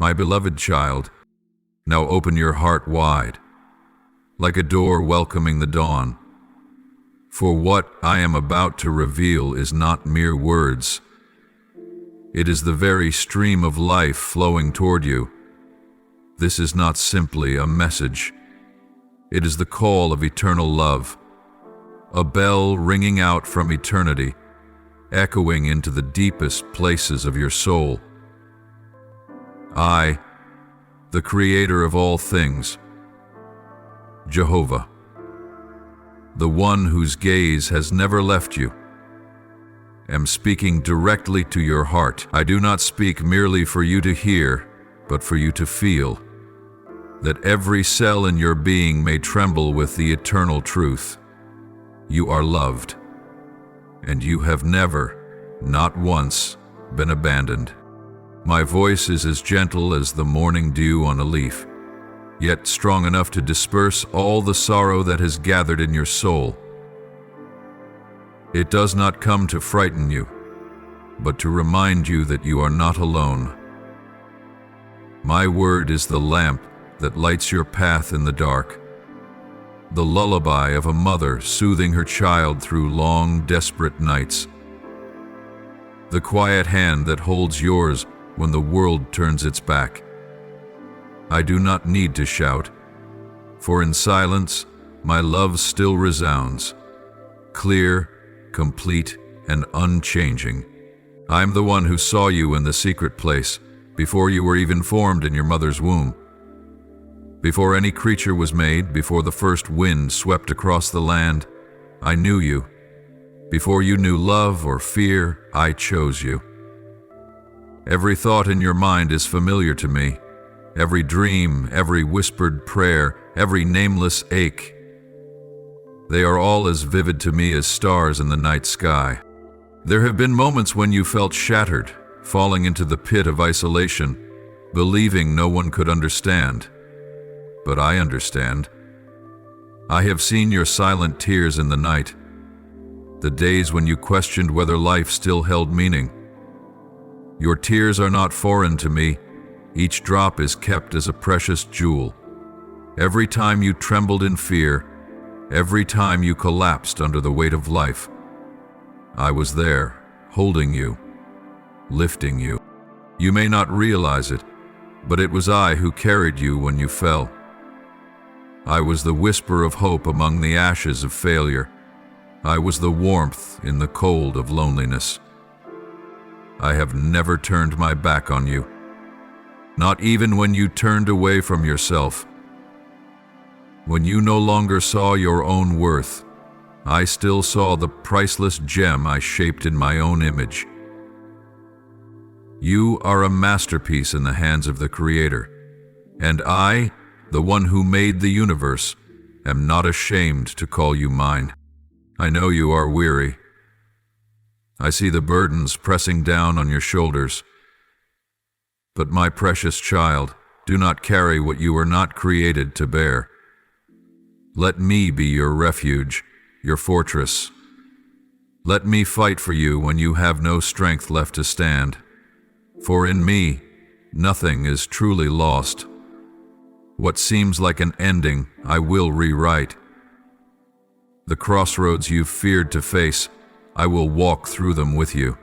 My beloved child, now open your heart wide, like a door welcoming the dawn. For what I am about to reveal is not mere words. It is the very stream of life flowing toward you. This is not simply a message. It is the call of eternal love, a bell ringing out from eternity, echoing into the deepest places of your soul. I, the Creator of all things, Jehovah, the one whose gaze has never left you, am speaking directly to your heart. I do not speak merely for you to hear, but for you to feel, that every cell in your being may tremble with the eternal truth. You are loved, and you have never, not once, been abandoned. My voice is as gentle as the morning dew on a leaf, yet strong enough to disperse all the sorrow that has gathered in your soul. It does not come to frighten you, but to remind you that you are not alone. My word is the lamp that lights your path in the dark, the lullaby of a mother soothing her child through long, desperate nights, the quiet hand that holds yours when the world turns its back. I do not need to shout, for in silence my love still resounds, clear, complete, and unchanging. I am the one who saw you in the secret place, before you were even formed in your mother's womb. Before any creature was made, before the first wind swept across the land, I knew you. Before you knew love or fear, I chose you. Every thought in your mind is familiar to me. Every dream, every whispered prayer, every nameless ache. They are all as vivid to me as stars in the night sky. There have been moments when you felt shattered, falling into the pit of isolation, believing no one could understand. But I understand. I have seen your silent tears in the night, the days when you questioned whether life still held meaning. Your tears are not foreign to me. Each drop is kept as a precious jewel. Every time you trembled in fear, every time you collapsed under the weight of life, I was there, holding you, lifting you. You may not realize it, but it was I who carried you when you fell. I was the whisper of hope among the ashes of failure. I was the warmth in the cold of loneliness. I have never turned my back on you, not even when you turned away from yourself. When you no longer saw your own worth, I still saw the priceless gem I shaped in my own image. You are a masterpiece in the hands of the Creator, and I, the one who made the universe, am not ashamed to call you mine. I know you are weary. I see the burdens pressing down on your shoulders. But my precious child, do not carry what you were not created to bear. Let me be your refuge, your fortress. Let me fight for you when you have no strength left to stand. For in me, nothing is truly lost. What seems like an ending, I will rewrite. The crossroads you've feared to face, I will walk through them with you.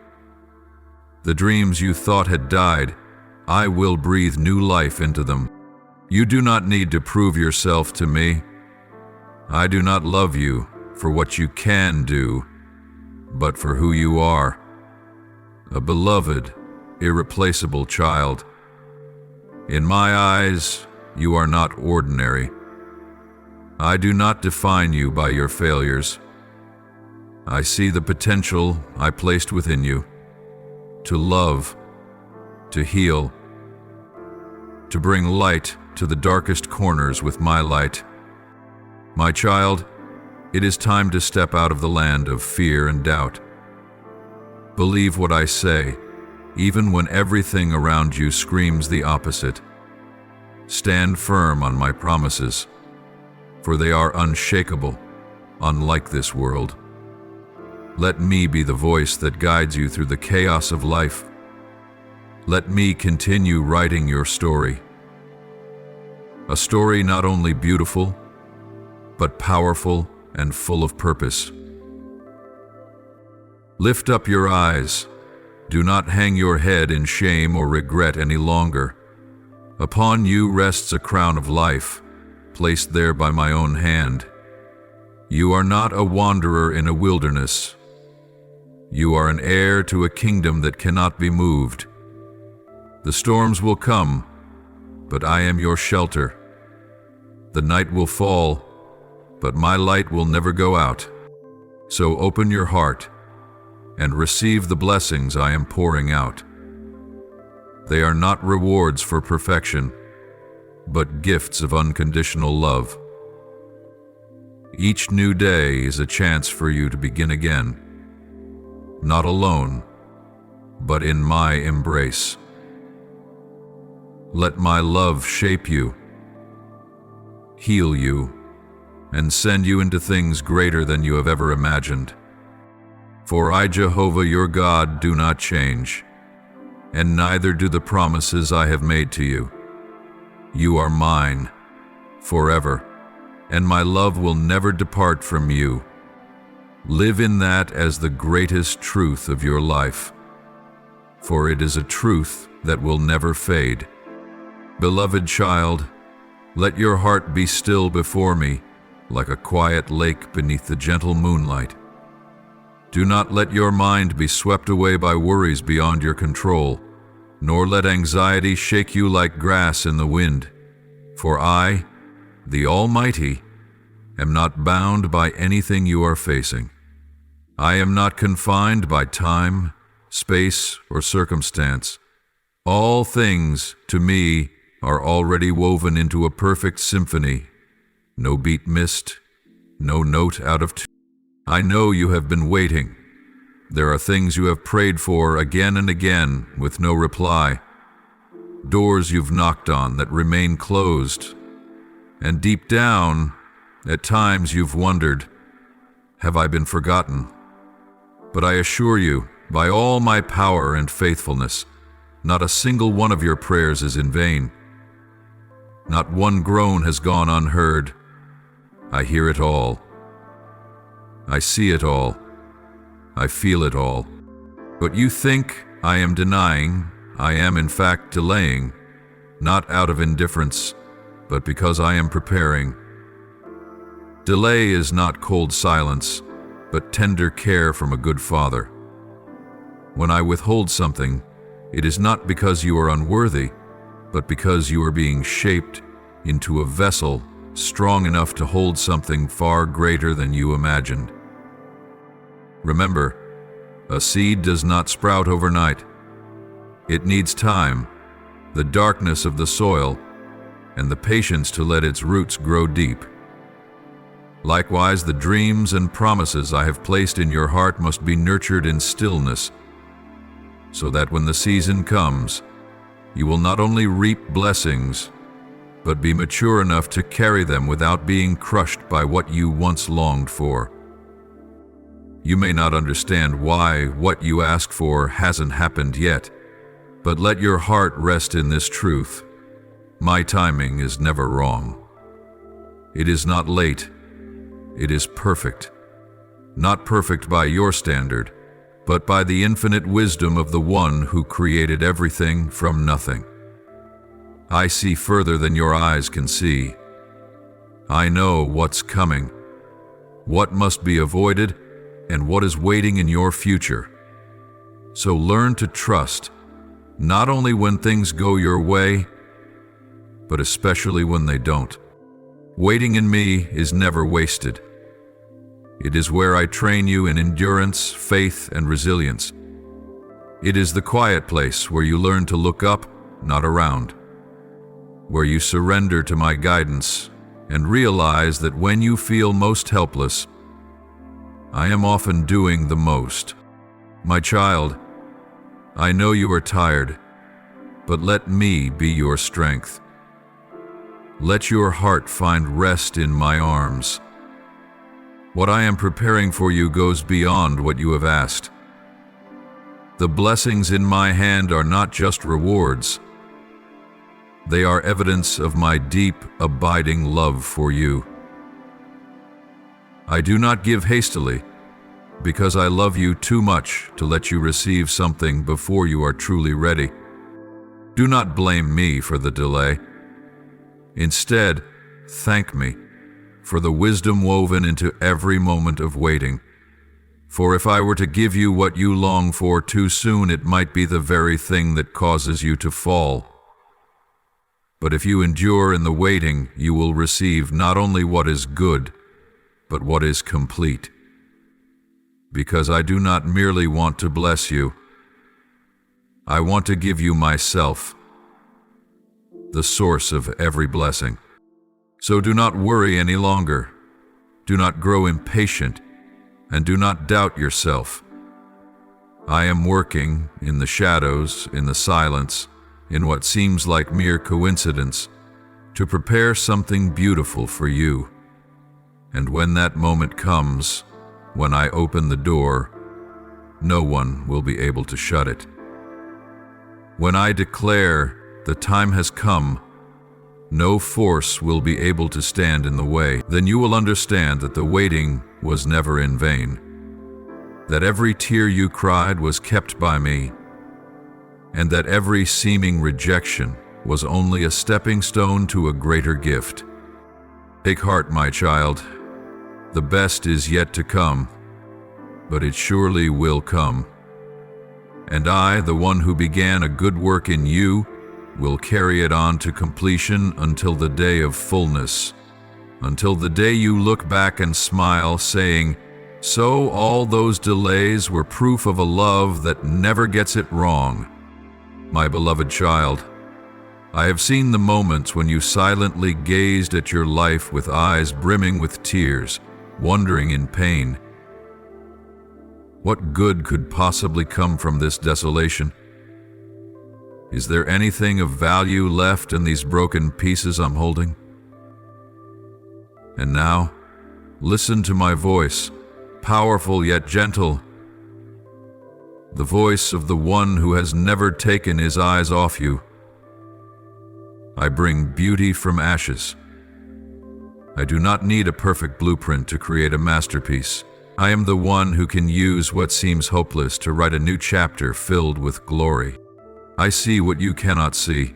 The dreams you thought had died, I will breathe new life into them. You do not need to prove yourself to me. I do not love you for what you can do, but for who you are. A beloved, irreplaceable child. In my eyes, you are not ordinary. I do not define you by your failures. I see the potential I placed within you to love, to heal, to bring light to the darkest corners with my light. My child, it is time to step out of the land of fear and doubt. Believe what I say, even when everything around you screams the opposite. Stand firm on my promises, for they are unshakable, unlike this world. Let me be the voice that guides you through the chaos of life. Let me continue writing your story. A story not only beautiful, but powerful and full of purpose. Lift up your eyes. Do not hang your head in shame or regret any longer. Upon you rests a crown of life, placed there by my own hand. You are not a wanderer in a wilderness. You are an heir to a kingdom that cannot be moved. The storms will come, but I am your shelter. The night will fall, but my light will never go out. So open your heart and receive the blessings I am pouring out. They are not rewards for perfection, but gifts of unconditional love. Each new day is a chance for you to begin again, not alone, but in my embrace. Let my love shape you, heal you, and send you into things greater than you have ever imagined. For I, Jehovah your God, do not change, and neither do the promises I have made to you. You are mine forever, and my love will never depart from you. Live in that as the greatest truth of your life, for it is a truth that will never fade. Beloved child, let your heart be still before me, like a quiet lake beneath the gentle moonlight. Do not let your mind be swept away by worries beyond your control, nor let anxiety shake you like grass in the wind. For I, the Almighty, am not bound by anything you are facing. I am not confined by time, space, or circumstance. All things, to me, are already woven into a perfect symphony. No beat missed, no note out of tune. I know you have been waiting. There are things you have prayed for again and again with no reply. Doors you've knocked on that remain closed. And deep down, at times you've wondered, have I been forgotten? But I assure you, by all my power and faithfulness, not a single one of your prayers is in vain. Not one groan has gone unheard. I hear it all. I see it all. I feel it all. But you think I am denying, I am in fact delaying, not out of indifference, but because I am preparing. Delay is not cold silence, but tender care from a good father. When I withhold something, it is not because you are unworthy, but because you are being shaped into a vessel strong enough to hold something far greater than you imagined. Remember, a seed does not sprout overnight. It needs time, the darkness of the soil, and the patience to let its roots grow deep. Likewise, the dreams and promises I have placed in your heart must be nurtured in stillness, so that when the season comes, you will not only reap blessings, but be mature enough to carry them without being crushed by what you once longed for. You may not understand why what you ask for hasn't happened yet, but let your heart rest in this truth. My timing is never wrong. It is not late. It is perfect. Not perfect by your standard, but by the infinite wisdom of the one who created everything from nothing. I see further than your eyes can see. I know what's coming, what must be avoided, and what is waiting in your future. So learn to trust, not only when things go your way, but especially when they don't. Waiting in me is never wasted. It is where I train you in endurance, faith, and resilience. It is the quiet place where you learn to look up, not around, where you surrender to my guidance and realize that when you feel most helpless, I am often doing the most. My child, I know you are tired, but let me be your strength. Let your heart find rest in my arms. What I am preparing for you goes beyond what you have asked. The blessings in my hand are not just rewards. They are evidence of my deep, abiding love for you. I do not give hastily, because I love you too much to let you receive something before you are truly ready. Do not blame me for the delay. Instead, thank me for the wisdom woven into every moment of waiting. For if I were to give you what you long for too soon, it might be the very thing that causes you to fall. But if you endure in the waiting, you will receive not only what is good, but what is complete. Because I do not merely want to bless you, I want to give you myself, the source of every blessing. So do not worry any longer. Do not grow impatient, and do not doubt yourself. I am working in the shadows, in the silence, in what seems like mere coincidence, to prepare something beautiful for you. And when that moment comes, when I open the door, no one will be able to shut it. When I declare the time has come, no force will be able to stand in the way. Then you will understand that the waiting was never in vain, that every tear you cried was kept by me, and that every seeming rejection was only a stepping stone to a greater gift. Take heart, my child. The best is yet to come, but it surely will come. And I, the one who began a good work in you, will carry it on to completion until the day of fullness, until the day you look back and smile, saying, "So all those delays were proof of a love that never gets it wrong." My beloved child, I have seen the moments when you silently gazed at your life with eyes brimming with tears, wondering in pain, what good could possibly come from this desolation? Is there anything of value left in these broken pieces I'm holding? And now, listen to my voice, powerful yet gentle, the voice of the one who has never taken his eyes off you. I bring beauty from ashes. I do not need a perfect blueprint to create a masterpiece. I am the one who can use what seems hopeless to write a new chapter filled with glory. I see what you cannot see.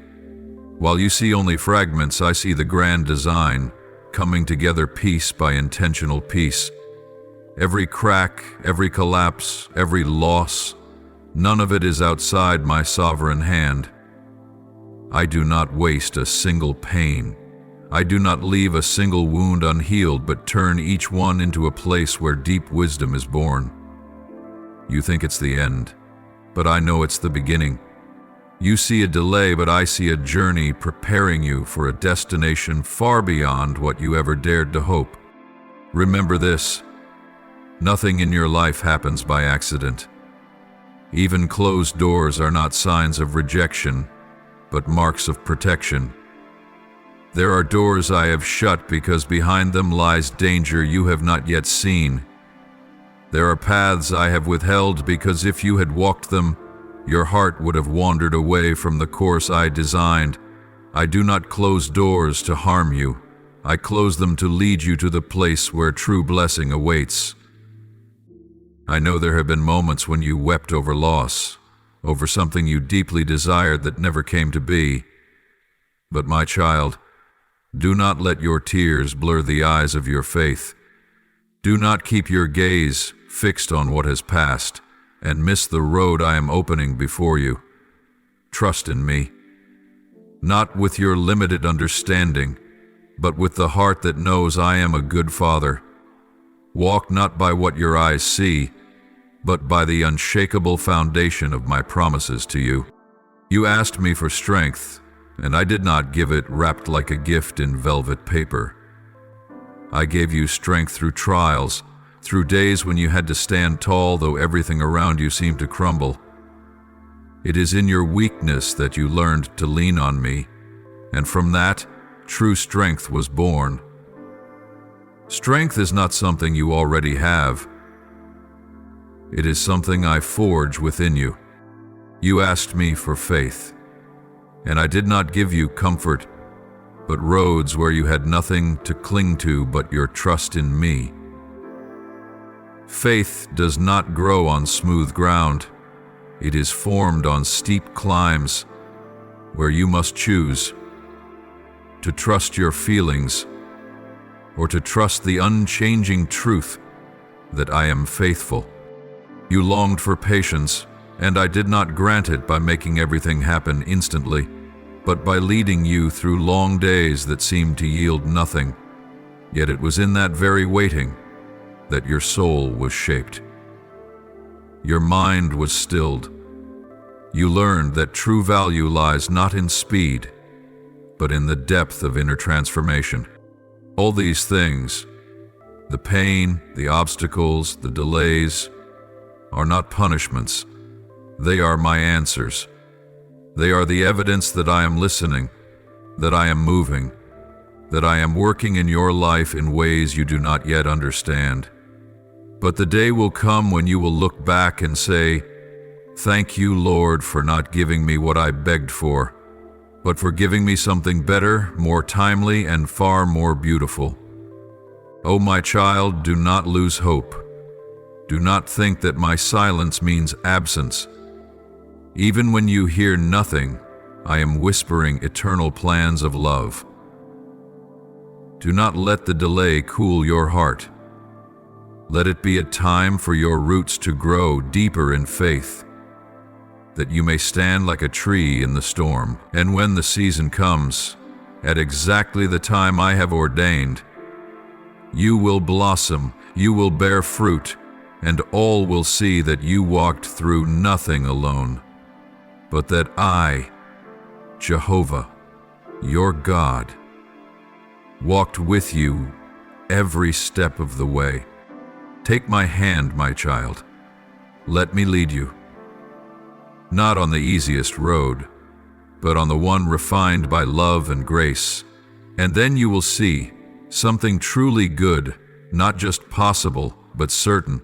While you see only fragments, I see the grand design, coming together piece by intentional piece. Every crack, every collapse, every loss, none of it is outside my sovereign hand. I do not waste a single pain. I do not leave a single wound unhealed, but turn each one into a place where deep wisdom is born. You think it's the end, but I know it's the beginning. You see a delay, but I see a journey preparing you for a destination far beyond what you ever dared to hope. Remember this: nothing in your life happens by accident. Even closed doors are not signs of rejection, but marks of protection. There are doors I have shut because behind them lies danger you have not yet seen. There are paths I have withheld because if you had walked them, your heart would have wandered away from the course I designed. I do not close doors to harm you. I close them to lead you to the place where true blessing awaits. I know there have been moments when you wept over loss, over something you deeply desired that never came to be. But my child, do not let your tears blur the eyes of your faith. Do not keep your gaze fixed on what has passed and miss the road I am opening before you. Trust in me, not with your limited understanding, but with the heart that knows I am a good father. Walk not by what your eyes see, but by the unshakable foundation of my promises to you. You asked me for strength, and I did not give it wrapped like a gift in velvet paper. I gave you strength through trials, through days when you had to stand tall though everything around you seemed to crumble. It is in your weakness that you learned to lean on me, and from that, true strength was born. Strength is not something you already have. It is something I forge within you. You asked me for faith, and I did not give you comfort, but roads where you had nothing to cling to but your trust in me. Faith does not grow on smooth ground. It is formed on steep climbs where you must choose to trust your feelings or to trust the unchanging truth that I am faithful. You longed for patience, and I did not grant it by making everything happen instantly, but by leading you through long days that seemed to yield nothing. Yet it was in that very waiting that your soul was shaped. Your mind was stilled. You learned that true value lies not in speed, but in the depth of inner transformation. All these things, the pain, the obstacles, the delays, are not punishments. They are my answers. They are the evidence that I am listening, that I am moving, that I am working in your life in ways you do not yet understand. But the day will come when you will look back and say, "Thank you, Lord, for not giving me what I begged for, but for giving me something better, more timely, and far more beautiful." Oh, my child, do not lose hope. Do not think that my silence means absence. Even when you hear nothing, I am whispering eternal plans of love. Do not let the delay cool your heart. Let it be a time for your roots to grow deeper in faith, that you may stand like a tree in the storm. And when the season comes, at exactly the time I have ordained, you will blossom, you will bear fruit, and all will see that you walked through nothing alone, but that I, Jehovah, your God, walked with you every step of the way. Take my hand, my child. Let me lead you. Not on the easiest road, but on the one refined by love and grace. And then you will see something truly good, not just possible, but certain,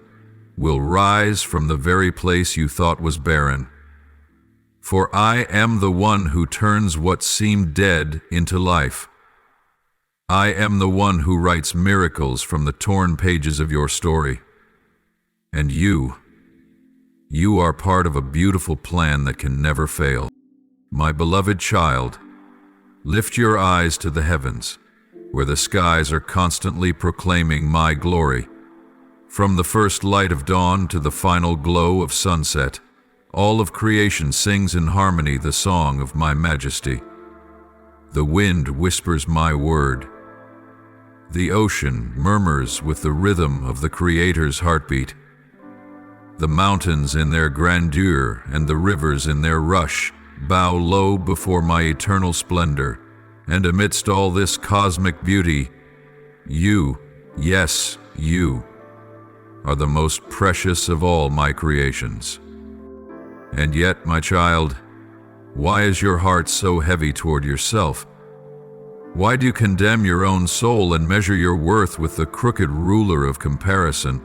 will rise from the very place you thought was barren. For I am the one who turns what seemed dead into life. I am the one who writes miracles from the torn pages of your story. And you are part of a beautiful plan that can never fail. My beloved child, lift your eyes to the heavens, where the skies are constantly proclaiming my glory. From the first light of dawn to the final glow of sunset, all of creation sings in harmony the song of my majesty. The wind whispers my word. The ocean murmurs with the rhythm of the Creator's heartbeat. The mountains in their grandeur and the rivers in their rush bow low before my eternal splendor. And amidst all this cosmic beauty, you, yes, you, are the most precious of all my creations. And yet, my child, why is your heart so heavy toward yourself? Why do you condemn your own soul and measure your worth with the crooked ruler of comparison?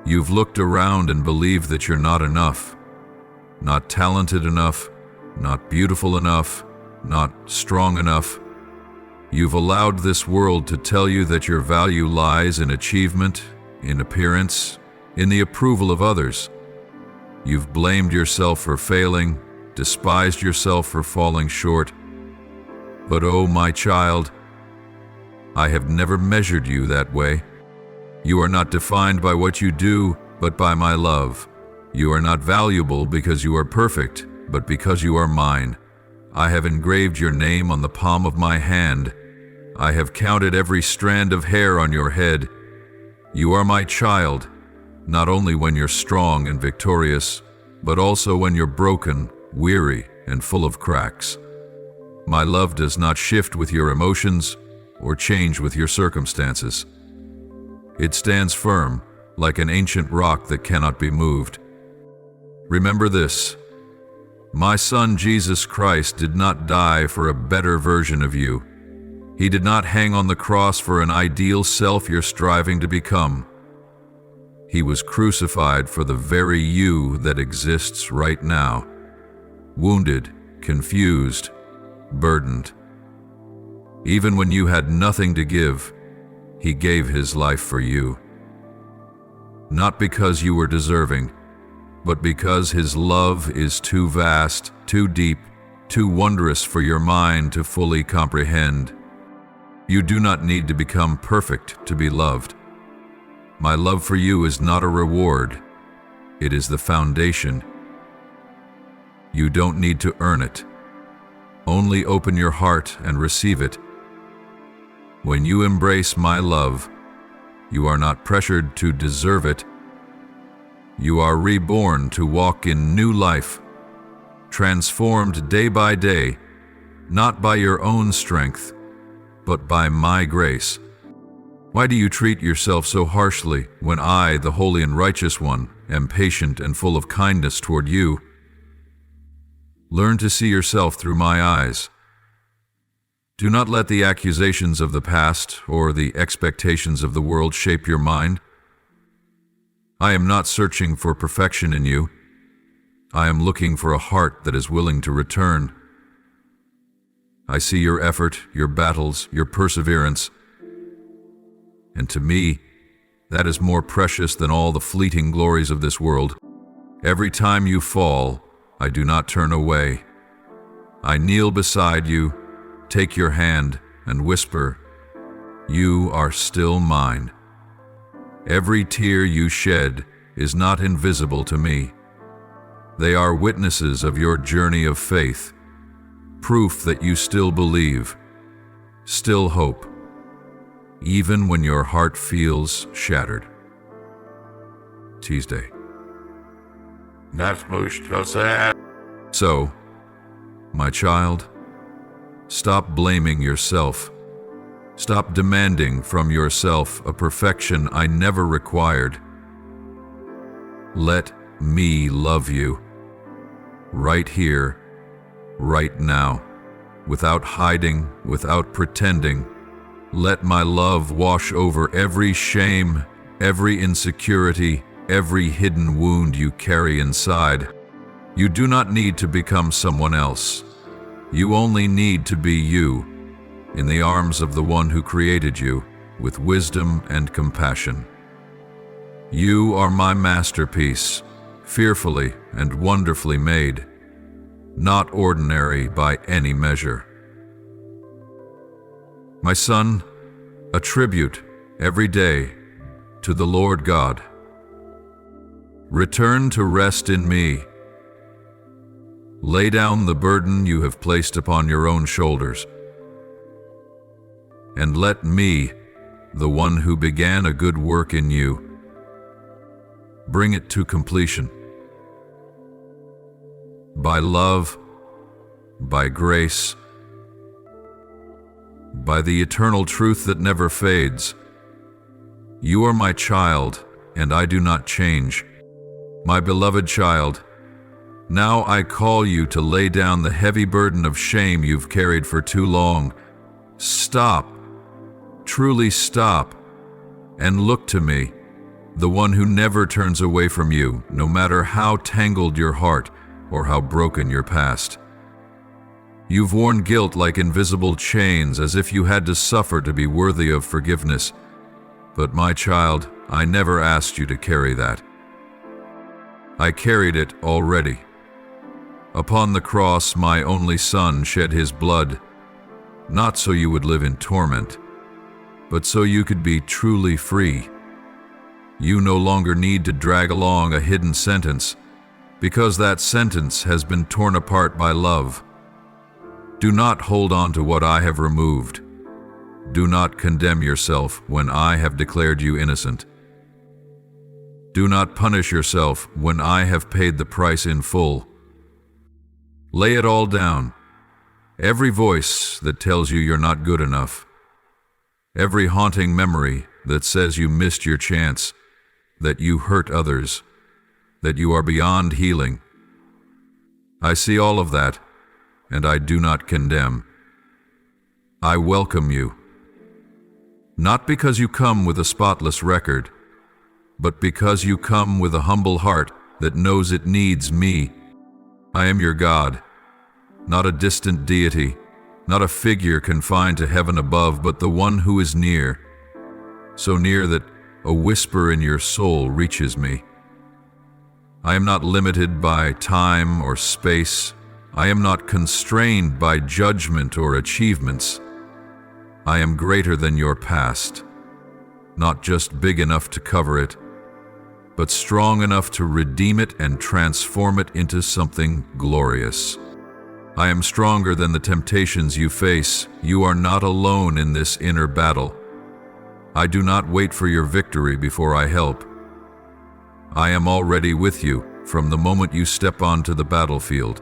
You've looked around and believed that you're not enough, not talented enough, not beautiful enough, not strong enough. You've allowed this world to tell you that your value lies in achievement, in appearance, in the approval of others. You've blamed yourself for failing, despised yourself for falling short. But oh, my child, I have never measured you that way. You are not defined by what you do, but by my love. You are not valuable because you are perfect, but because you are mine. I have engraved your name on the palm of my hand. I have counted every strand of hair on your head. You are my child, not only when you're strong and victorious, but also when you're broken, weary, and full of cracks. My love does not shift with your emotions or change with your circumstances. It stands firm, like an ancient rock that cannot be moved. Remember this: my Son Jesus Christ did not die for a better version of you. He did not hang on the cross for an ideal self you're striving to become. He was crucified for the very you that exists right now, wounded, confused, burdened. Even when you had nothing to give, He gave His life for you. Not because you were deserving, but because His love is too vast, too deep, too wondrous for your mind to fully comprehend. You do not need to become perfect to be loved. My love for you is not a reward. It is the foundation. You don't need to earn it. Only open your heart and receive it. When you embrace my love, you are not pressured to deserve it. You are reborn to walk in new life, transformed day by day, not by your own strength, but by my grace. Why do you treat yourself so harshly when I, the Holy and Righteous One, am patient and full of kindness toward you? Learn to see yourself through my eyes. Do not let the accusations of the past or the expectations of the world shape your mind. I am not searching for perfection in you. I am looking for a heart that is willing to return. I see your effort, your battles, your perseverance. And to me, that is more precious than all the fleeting glories of this world. Every time you fall, I do not turn away. I kneel beside you, take your hand, and whisper, "You are still mine." Every tear you shed is not invisible to me. They are witnesses of your journey of faith, proof that you still believe, still hope, even when your heart feels shattered. Tuesday. So, my child, stop blaming yourself. Stop demanding from yourself a perfection I never required. Let me love you, right here, right now, without hiding, without pretending. Let my love wash over every shame, every insecurity, every hidden wound you carry inside. You do not need to become someone else. You only need to be you, in the arms of the one who created you, with wisdom and compassion. You are my masterpiece, fearfully and wonderfully made, not ordinary by any measure. My son, attribute every day to the Lord God. Return to rest in me. Lay down the burden you have placed upon your own shoulders, and let me, the one who began a good work in you, bring it to completion. By love, by grace, by the eternal truth that never fades. You are my child, and I do not change. My beloved child, now I call you to lay down the heavy burden of shame you've carried for too long. Stop, truly stop, and look to me, the one who never turns away from you, no matter how tangled your heart or how broken your past. You've worn guilt like invisible chains, as if you had to suffer to be worthy of forgiveness. But my child, I never asked you to carry that. I carried it already. Upon the cross, my only son shed his blood, not so you would live in torment, but so you could be truly free. You no longer need to drag along a hidden sentence, because that sentence has been torn apart by love. Do not hold on to what I have removed. Do not condemn yourself when I have declared you innocent. Do not punish yourself when I have paid the price in full. Lay it all down. Every voice that tells you you're not good enough. Every haunting memory that says you missed your chance, that you hurt others, that you are beyond healing. I see all of that, and I do not condemn. I welcome you. Not because you come with a spotless record, but because you come with a humble heart that knows it needs me. I am your God, not a distant deity, not a figure confined to heaven above, but the one who is near, so near that a whisper in your soul reaches me. I am not limited by time or space. I am not constrained by judgment or achievements. I am greater than your past, not just big enough to cover it, but strong enough to redeem it and transform it into something glorious. I am stronger than the temptations you face. You are not alone in this inner battle. I do not wait for your victory before I help. I am already with you from the moment you step onto the battlefield.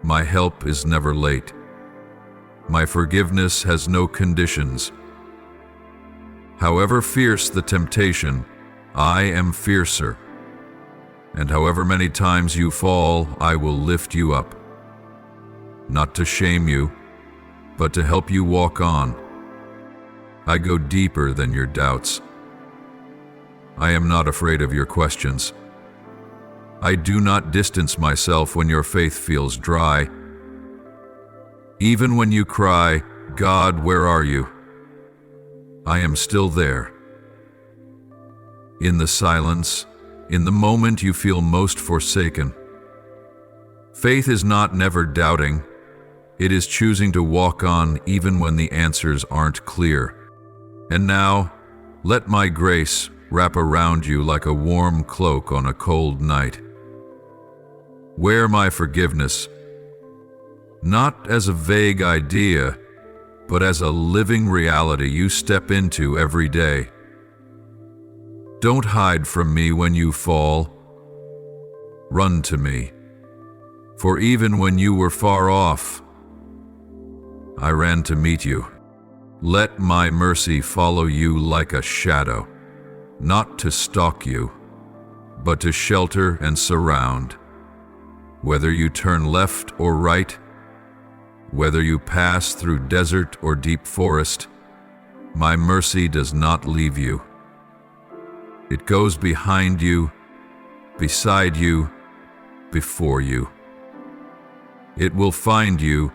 My help is never late. My forgiveness has no conditions. However fierce the temptation, I am fiercer. And however many times you fall, I will lift you up. Not to shame you, but to help you walk on. I go deeper than your doubts. I am not afraid of your questions. I do not distance myself when your faith feels dry. Even when you cry, "God, where are you?" I am still there. In the silence, in the moment you feel most forsaken. Faith is not never doubting. It is choosing to walk on even when the answers aren't clear. And now, let my grace wrap around you like a warm cloak on a cold night. Wear my forgiveness, not as a vague idea, but as a living reality you step into every day. Don't hide from me when you fall. Run to me, for even when you were far off, I ran to meet you. Let my mercy follow you like a shadow, not to stalk you, but to shelter and surround. Whether you turn left or right, whether you pass through desert or deep forest, my mercy does not leave you. It goes behind you, beside you, before you. It will find you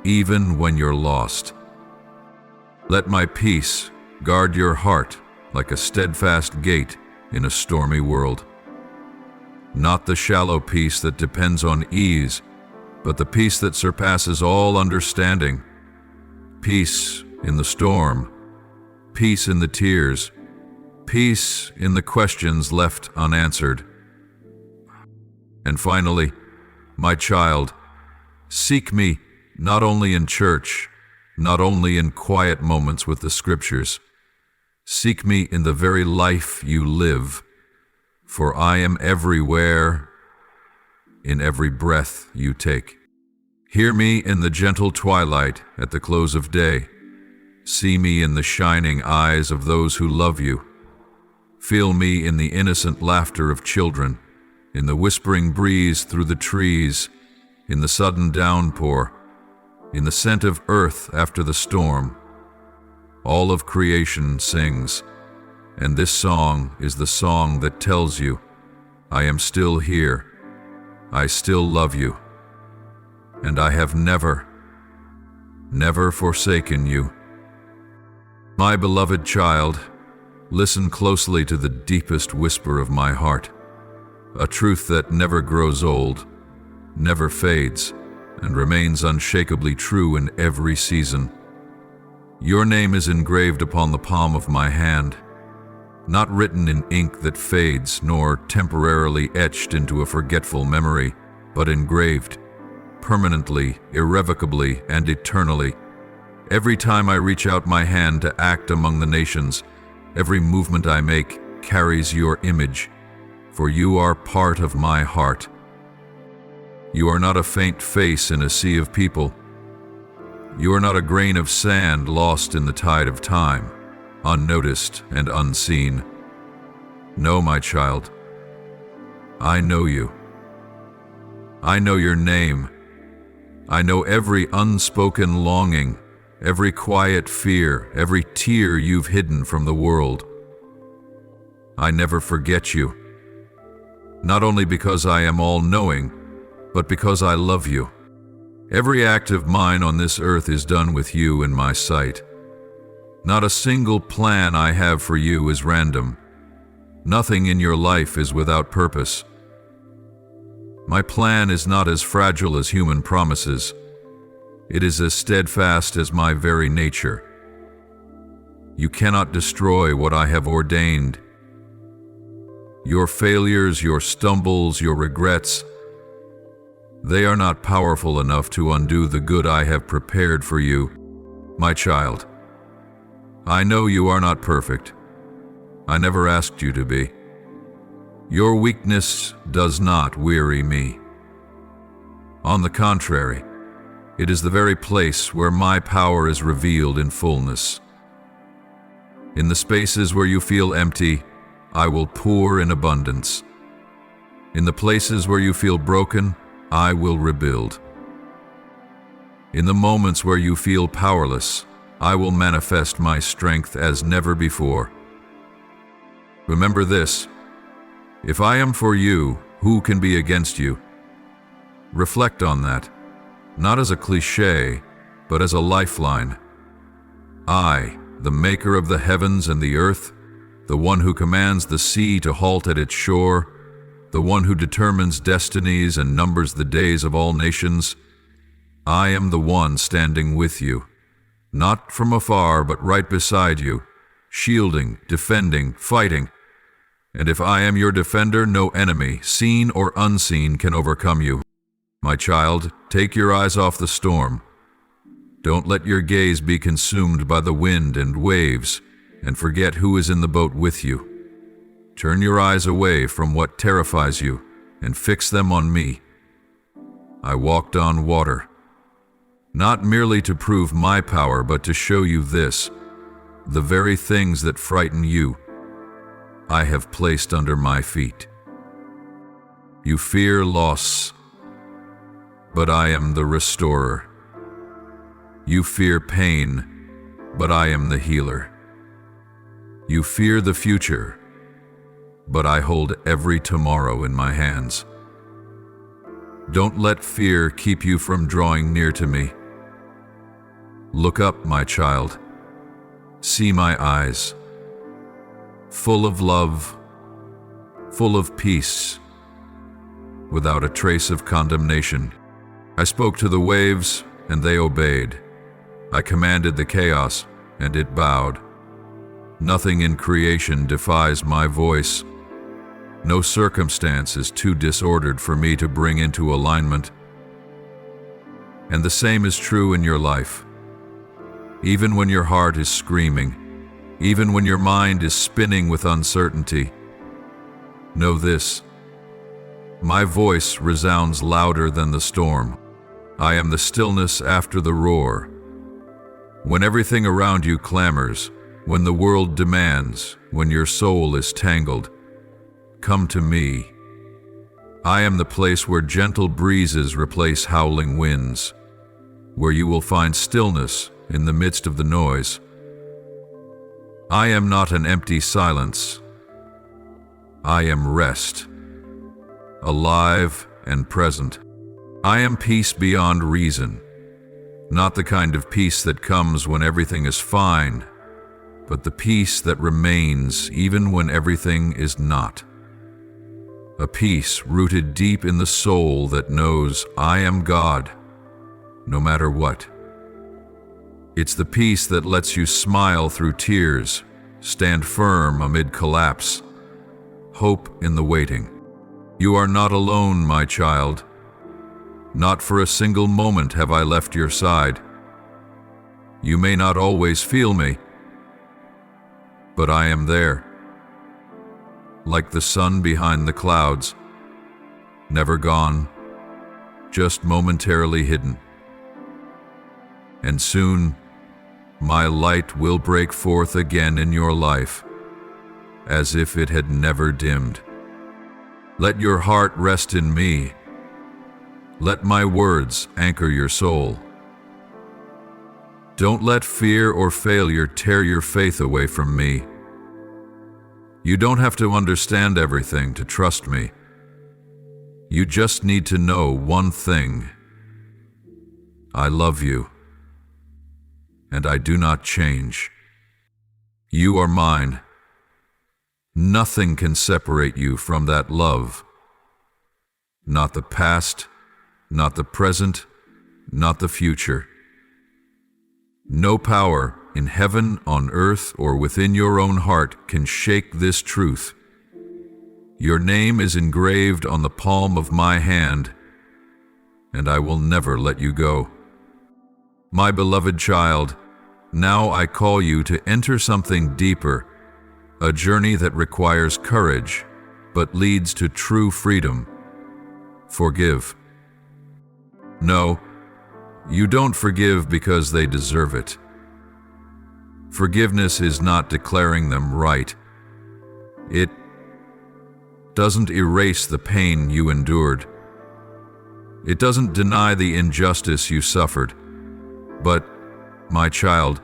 even when you're lost. Let my peace guard your heart like a steadfast gate in a stormy world. Not the shallow peace that depends on ease, but the peace that surpasses all understanding. Peace in the storm, peace in the tears, peace in the questions left unanswered. And finally, my child, seek me not only in church, not only in quiet moments with the scriptures. Seek me in the very life you live, for I am everywhere, in every breath you take. Hear me in the gentle twilight at the close of day. See me in the shining eyes of those who love you. Feel me in the innocent laughter of children, in the whispering breeze through the trees, in the sudden downpour, in the scent of earth after the storm. All of creation sings, and this song is the song that tells you, I am still here, I still love you, and I have never forsaken you. My beloved child, listen closely to the deepest whisper of my heart, a truth that never grows old, never fades, and remains unshakably true in every season. Your name is engraved upon the palm of my hand, not written in ink that fades, nor temporarily etched into a forgetful memory, but engraved, permanently, irrevocably, and eternally. Every time I reach out my hand to act among the nations, every movement I make carries your image, for you are part of my heart. You are not a faint face in a sea of people. You are not a grain of sand lost in the tide of time, unnoticed and unseen. No, my child, I know you. I know your name. I know every unspoken longing, every quiet fear, every tear you've hidden from the world. I never forget you. Not only because I am all-knowing, but because I love you. Every act of mine on this earth is done with you in my sight. Not a single plan I have for you is random. Nothing in your life is without purpose. My plan is not as fragile as human promises. It is as steadfast as my very nature. You cannot destroy what I have ordained. Your failures, your stumbles, your regrets, they are not powerful enough to undo the good I have prepared for you, my child. I know you are not perfect. I never asked you to be. Your weakness does not weary me. On the contrary, it is the very place where my power is revealed in fullness. In the spaces where you feel empty, I will pour in abundance. In the places where you feel broken, I will rebuild. In the moments where you feel powerless, I will manifest my strength as never before. Remember this: if I am for you, who can be against you? Reflect on that, not as a cliché, but as a lifeline. I, the maker of the heavens and the earth, the one who commands the sea to halt at its shore, the one who determines destinies and numbers the days of all nations, I am the one standing with you, not from afar, but right beside you, shielding, defending, fighting. And if I am your defender, no enemy, seen or unseen, can overcome you. My child, take your eyes off the storm. Don't let your gaze be consumed by the wind and waves, and forget who is in the boat with you. Turn your eyes away from what terrifies you, and fix them on me. I walked on water, not merely to prove my power, but to show you this: the very things that frighten you, I have placed under my feet. You fear loss, but I am the restorer. You fear pain, but I am the healer. You fear the future, but I hold every tomorrow in my hands. Don't let fear keep you from drawing near to me. Look up, my child. See my eyes, full of love, full of peace, without a trace of condemnation. I spoke to the waves, and they obeyed. I commanded the chaos, and it bowed. Nothing in creation defies my voice. No circumstance is too disordered for me to bring into alignment. And the same is true in your life. Even when your heart is screaming, even when your mind is spinning with uncertainty, know this: my voice resounds louder than the storm. I am the stillness after the roar. When everything around you clamors, when the world demands, when your soul is tangled, come to me. I am the place where gentle breezes replace howling winds, where you will find stillness in the midst of the noise. I am not an empty silence. I am rest, alive and present. I am peace beyond reason, not the kind of peace that comes when everything is fine, but the peace that remains even when everything is not. A peace rooted deep in the soul that knows I am God, no matter what. It's the peace that lets you smile through tears, stand firm amid collapse, hope in the waiting. You are not alone, my child. Not for a single moment have I left your side. You may not always feel me, but I am there. Like the sun behind the clouds, never gone, just momentarily hidden. And soon, my light will break forth again in your life, as if it had never dimmed. Let your heart rest in me. Let my words anchor your soul. Don't let fear or failure tear your faith away from me. You don't have to understand everything to trust me. You just need to know one thing. I love you, and I do not change. You are mine. Nothing can separate you from that love. Not the past, not the present, not the future. No power in heaven, on earth, or within your own heart can shake this truth. Your name is engraved on the palm of my hand, and I will never let you go. My beloved child, now I call you to enter something deeper, a journey that requires courage, but leads to true freedom. Forgive. No, you don't forgive because they deserve it. Forgiveness is not declaring them right. It doesn't erase the pain you endured. It doesn't deny the injustice you suffered. But, my child,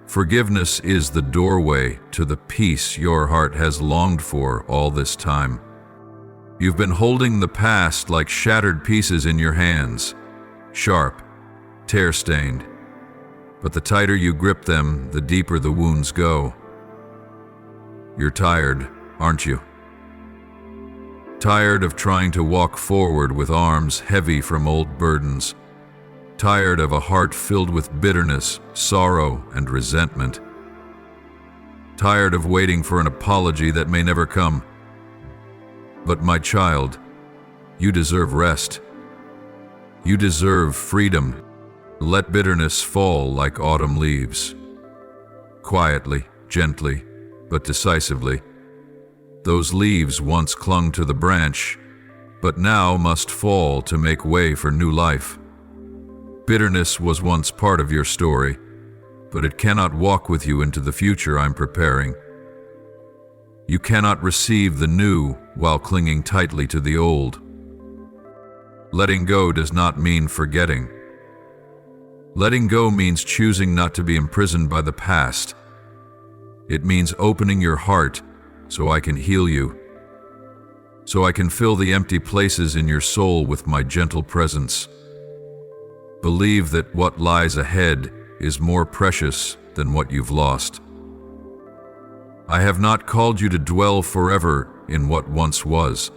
forgiveness is the doorway to the peace your heart has longed for all this time. You've been holding the past like shattered pieces in your hands, sharp, tear-stained. But the tighter you grip them, the deeper the wounds go. You're tired, aren't you? Tired of trying to walk forward with arms heavy from old burdens. Tired of a heart filled with bitterness, sorrow, and resentment. Tired of waiting for an apology that may never come. But my child, you deserve rest. You deserve freedom. Let bitterness fall like autumn leaves. Quietly, gently, but decisively. Those leaves once clung to the branch, but now must fall to make way for new life. Bitterness was once part of your story, but it cannot walk with you into the future I'm preparing. You cannot receive the new while clinging tightly to the old. Letting go does not mean forgetting. Letting go means choosing not to be imprisoned by the past. It means opening your heart so I can heal you, so I can fill the empty places in your soul with my gentle presence. Believe that what lies ahead is more precious than what you've lost. I have not called you to dwell forever in what once was.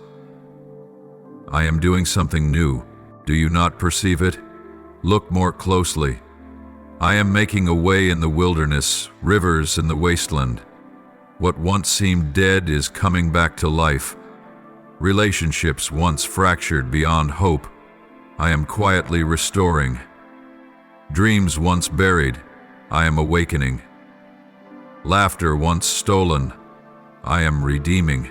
I am doing something new. Do you not perceive it? Look more closely. I am making a way in the wilderness, rivers in the wasteland. What once seemed dead is coming back to life. Relationships once fractured beyond hope, I am quietly restoring. Dreams once buried, I am awakening. Laughter once stolen, I am redeeming.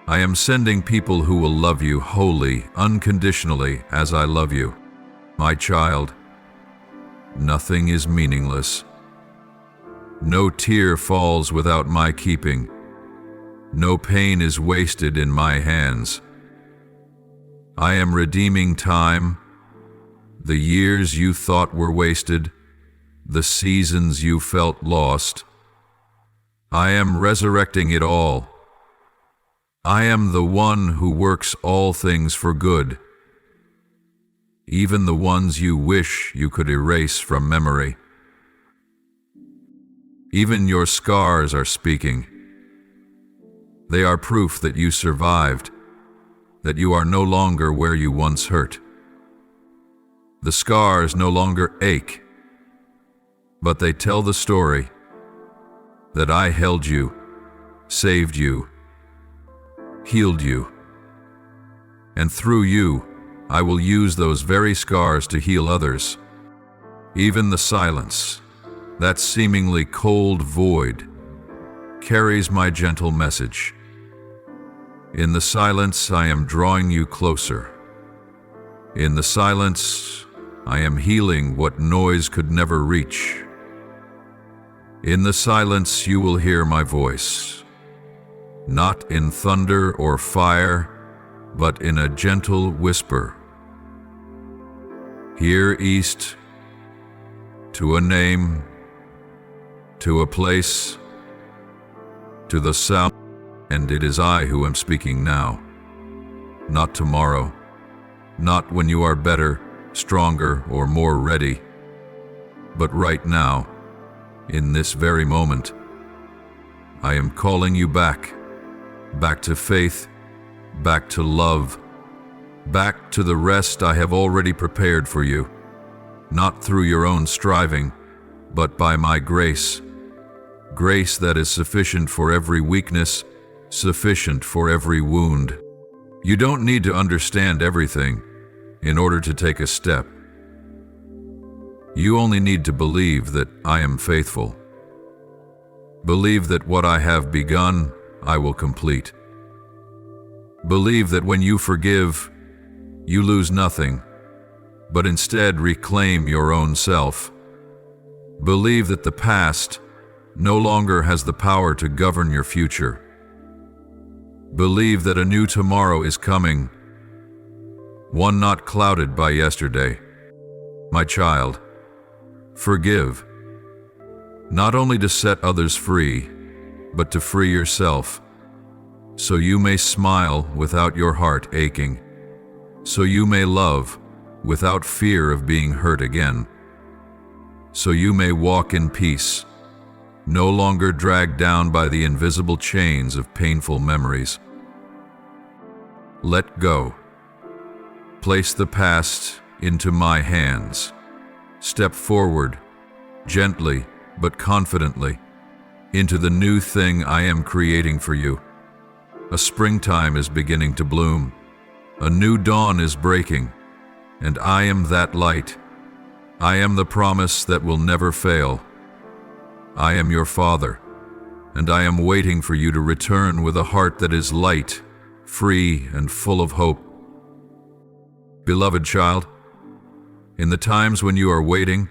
I am sending people who will love you wholly, unconditionally, as I love you. My child, nothing is meaningless. No tear falls without my keeping. No pain is wasted in my hands. I am redeeming time, the years you thought were wasted, the seasons you felt lost. I am resurrecting it all. I am the one who works all things for good, even the ones you wish you could erase from memory. Even your scars are speaking. They are proof that you survived, that you are no longer where you once hurt. The scars no longer ache, but they tell the story that I held you, saved you, healed you. And through you, I will use those very scars to heal others. Even the silence, that seemingly cold void, carries my gentle message. In the silence, I am drawing you closer. In the silence, I am healing what noise could never reach. In the silence, you will hear my voice, not in thunder or fire, but in a gentle whisper. Here east, to a name, to a place, to the south. And it is I who am speaking now. Not tomorrow, not when you are better, stronger, or more ready, but right now, in this very moment. I am calling you back to faith, back to love, back to the rest I have already prepared for you, not through your own striving, but by my grace, grace that is sufficient for every weakness, sufficient for every wound. You don't need to understand everything in order to take a step. You only need to believe that I am faithful. Believe that what I have begun, I will complete. Believe that when you forgive, you lose nothing, but instead reclaim your own self. Believe that the past no longer has the power to govern your future. Believe that a new tomorrow is coming, one not clouded by yesterday. My child, forgive, not only to set others free, but to free yourself, so you may smile without your heart aching, so you may love without fear of being hurt again, so you may walk in peace, no longer dragged down by the invisible chains of painful memories. Let go. Place the past into my hands. Step forward, gently but confidently, into the new thing I am creating for you. A springtime is beginning to bloom. A new dawn is breaking, and I am that light. I am the promise that will never fail. I am your Father, and I am waiting for you to return with a heart that is light, free, and full of hope. Beloved child, in the times when you are waiting,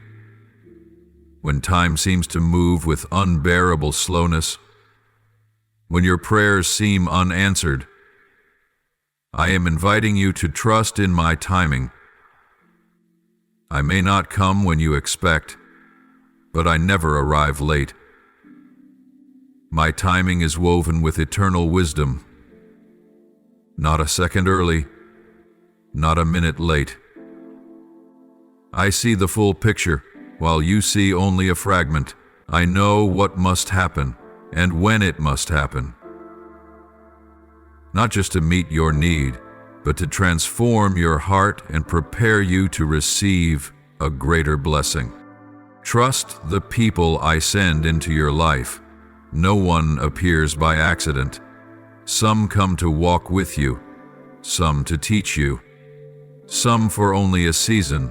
when time seems to move with unbearable slowness, when your prayers seem unanswered, I am inviting you to trust in my timing. I may not come when you expect, but I never arrive late. My timing is woven with eternal wisdom. Not a second early, not a minute late. I see the full picture, while you see only a fragment. I know what must happen, and when it must happen. Not just to meet your need, but to transform your heart and prepare you to receive a greater blessing. Trust the people I send into your life. No one appears by accident. Some come to walk with you, some to teach you, some for only a season,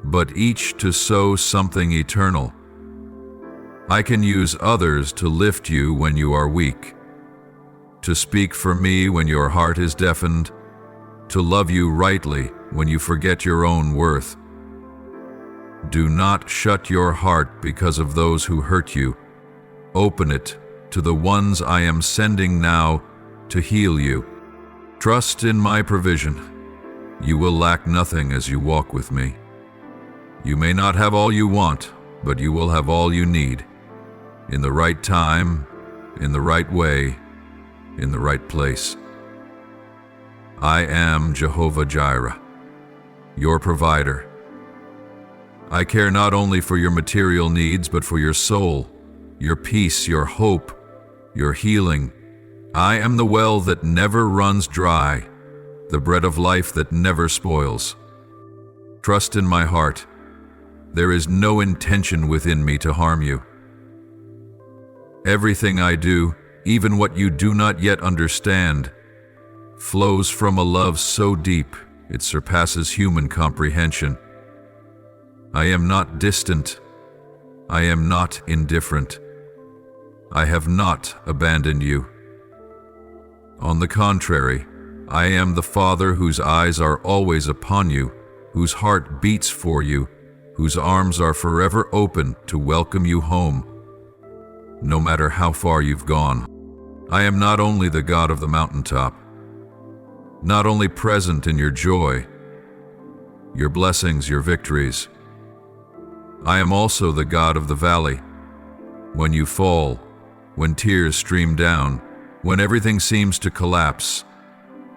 but each to sow something eternal. I can use others to lift you when you are weak, to speak for me when your heart is deafened, to love you rightly when you forget your own worth. Do not shut your heart because of those who hurt you. Open it to the ones I am sending now to heal you. Trust in my provision. You will lack nothing as you walk with me. You may not have all you want, but you will have all you need. In the right time, in the right way, in the right place. I am Jehovah Jireh, your provider. I care not only for your material needs, but for your soul, your peace, your hope, your healing. I am the well that never runs dry, the bread of life that never spoils. Trust in my heart. There is no intention within me to harm you. Everything I do, even what you do not yet understand, flows from a love so deep it surpasses human comprehension. I am not distant. I am not indifferent. I have not abandoned you. On the contrary, I am the Father whose eyes are always upon you, whose heart beats for you, whose arms are forever open to welcome you home, no matter how far you've gone. I am not only the God of the mountaintop, not only present in your joy, your blessings, your victories. I am also the God of the valley. When you fall, when tears stream down, When everything seems to collapse,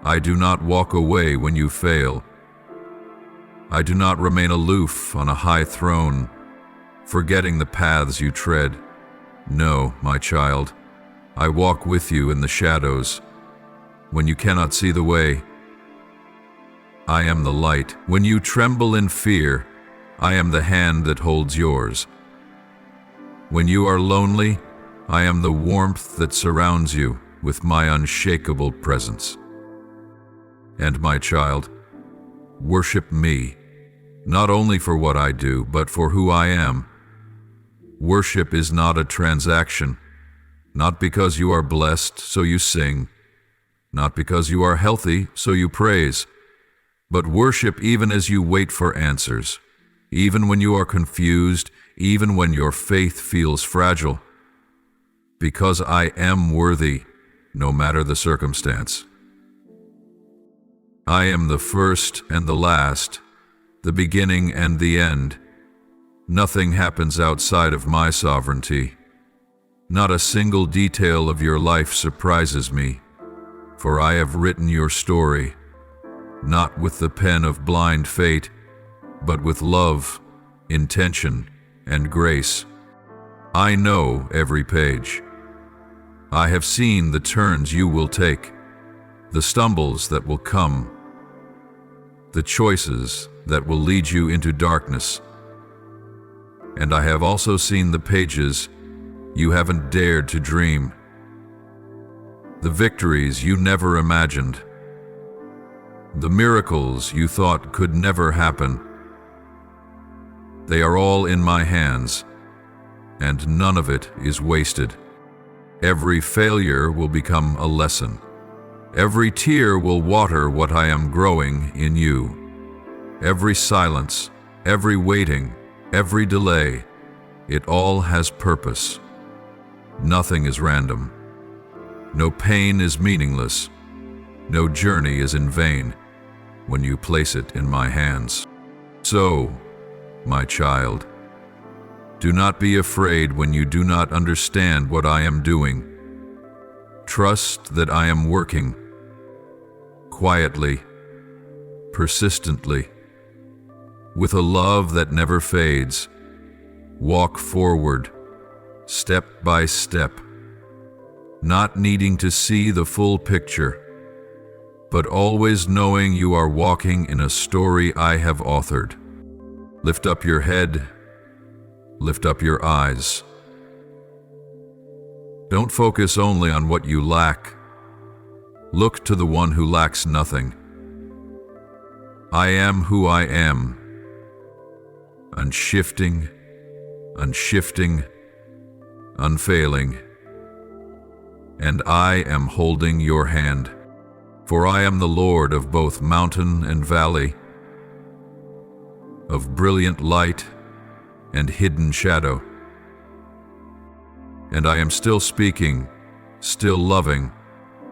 I do not walk away when you fail. I do not remain aloof on a high throne, forgetting the paths you tread. No, my child, I walk with you in the shadows. When you cannot see the way, I am the light. When you tremble in fear, I am the hand that holds yours. When you are lonely, I am the warmth that surrounds you with my unshakable presence. And my child, worship me, not only for what I do, but for who I am. Worship is not a transaction, not because you are blessed, so you sing, not because you are healthy, so you praise, but worship even as you wait for answers, even when you are confused, even when your faith feels fragile, because I am worthy, no matter the circumstance. I am the first and the last, the beginning and the end. Nothing happens outside of my sovereignty. Not a single detail of your life surprises me, for I have written your story, not with the pen of blind fate, but with love, intention, and grace. I know every page. I have seen the turns you will take, the stumbles that will come, the choices that will lead you into darkness. And I have also seen the pages you haven't dared to dream, the victories you never imagined, the miracles you thought could never happen. They are all in my hands, and none of it is wasted. Every failure will become a lesson. Every tear will water what I am growing in you. Every silence, every waiting, every delay, it all has purpose. Nothing is random. No pain is meaningless. No journey is in vain when you place it in my hands. So, my child, do not be afraid when you do not understand what I am doing. Trust that I am working quietly, persistently, with a love that never fades. Walk forward, step by step, not needing to see the full picture, but always knowing you are walking in a story I have authored. Lift up your head, lift up your eyes. Don't focus only on what you lack. Look to the one who lacks nothing. I am who I am, unshifting, unfailing, and I am holding your hand, for I am the Lord of both mountain and valley, of brilliant light and hidden shadow. And I am still speaking, still loving,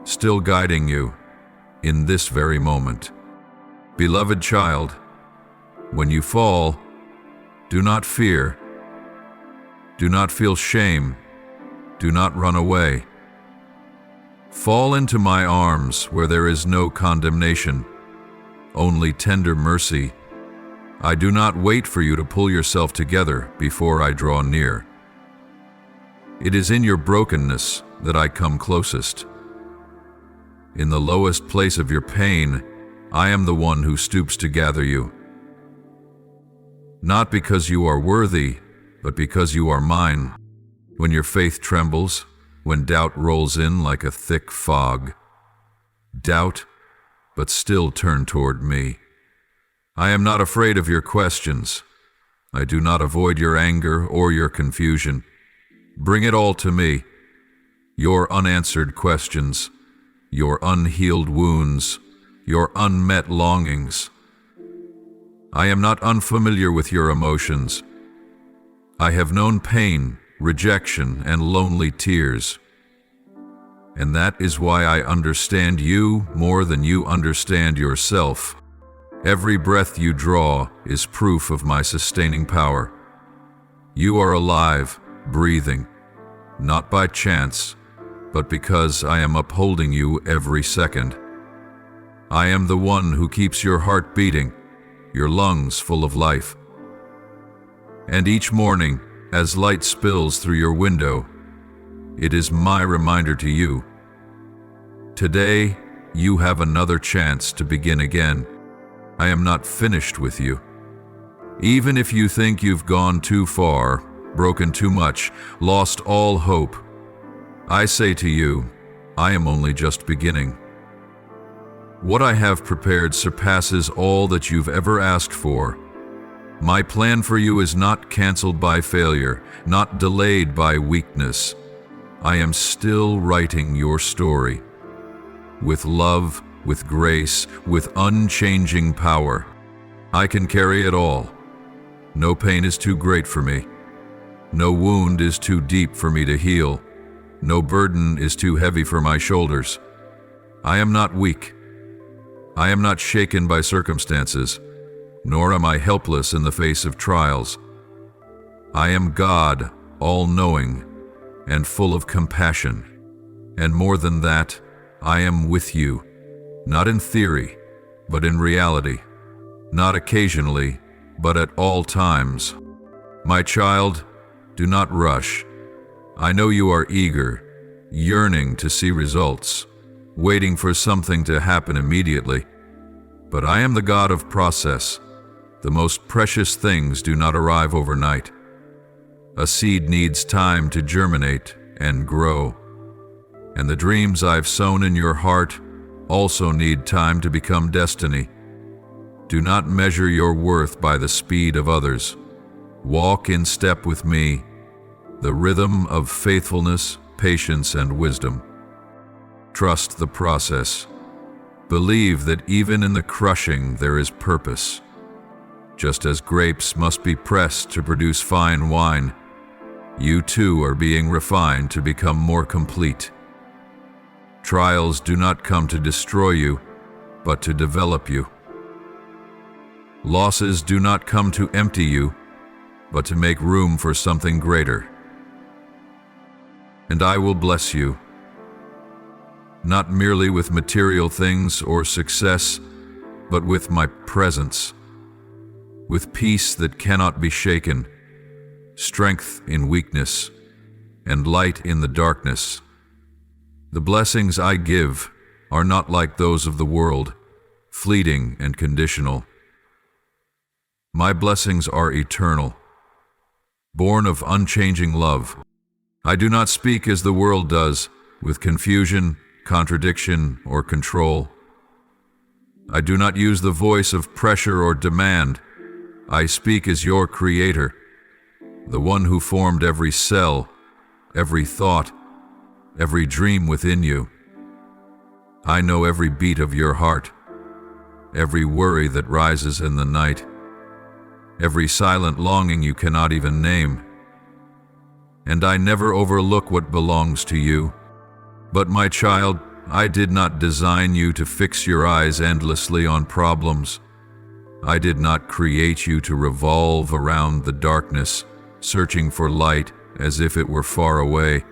still guiding you in this very moment. Beloved child, when you fall, do not fear. Do not feel shame. Do not run away. Fall into my arms where there is no condemnation, only tender mercy. I do not wait for you to pull yourself together before I draw near. It is in your brokenness that I come closest. In the lowest place of your pain, I am the one who stoops to gather you. Not because you are worthy, but because you are mine. When your faith trembles, when doubt rolls in like a thick fog, doubt, but still turn toward me. I am not afraid of your questions. I do not avoid your anger or your confusion. Bring it all to me. Your unanswered questions, your unhealed wounds, your unmet longings. I am not unfamiliar with your emotions. I have known pain, rejection, and lonely tears. And that is why I understand you more than you understand yourself. Every breath you draw is proof of my sustaining power. You are alive, breathing, not by chance, but because I am upholding you every second. I am the one who keeps your heart beating, your lungs full of life. And each morning, as light spills through your window, it is my reminder to you. Today, you have another chance to begin again. I am not finished with you. Even if you think you've gone too far, broken too much, lost all hope, I say to you, I am only just beginning. What I have prepared surpasses all that you've ever asked for. My plan for you is not canceled by failure, not delayed by weakness. I am still writing your story. With love, with grace, with unchanging power. I can carry it all. No pain is too great for me. No wound is too deep for me to heal. No burden is too heavy for my shoulders. I am not weak. I am not shaken by circumstances, nor am I helpless in the face of trials. I am God, all-knowing and full of compassion. And more than that, I am with you, not in theory, but in reality, not occasionally, but at all times. My child, do not rush. I know you are eager, yearning to see results, waiting for something to happen immediately. But I am the God of process. The most precious things do not arrive overnight. A seed needs time to germinate and grow. And the dreams I've sown in your heart also need time to become destiny. Do not measure your worth by the speed of others. Walk in step with me, the rhythm of faithfulness, patience, and wisdom. Trust the process. Believe that even in the crushing there is purpose. Just as grapes must be pressed to produce fine wine, you too are being refined to become more complete. Trials do not come to destroy you, but to develop you. Losses do not come to empty you, but to make room for something greater. And I will bless you, not merely with material things or success, but with my presence, with peace that cannot be shaken, strength in weakness, and light in the darkness. The blessings I give are not like those of the world, fleeting and conditional. My blessings are eternal, born of unchanging love. I do not speak as the world does, with confusion, contradiction, or control. I do not use the voice of pressure or demand. I speak as your creator, the one who formed every cell, every thought, every dream within you. I know every beat of your heart, every worry that rises in the night, every silent longing you cannot even name. And I never overlook what belongs to you. But my child, I did not design you to fix your eyes endlessly on problems. I did not create you to revolve around the darkness, searching for light as if it were far away.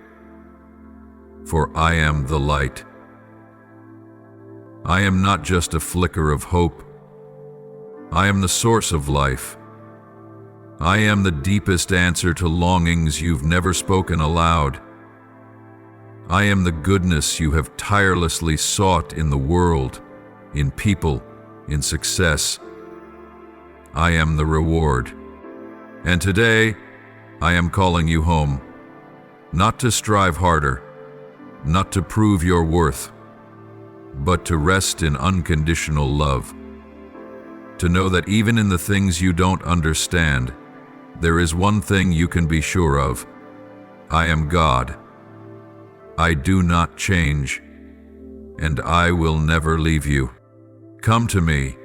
For I am the light. I am not just a flicker of hope. I am the source of life. I am the deepest answer to longings you've never spoken aloud. I am the goodness you have tirelessly sought in the world, in people, in success. I am the reward. And today, I am calling you home, not to strive harder, not to prove your worth, but to rest in unconditional love. To know that even in the things you don't understand, there is one thing you can be sure of. I am God. I do not change, and I will never leave you. Come to me,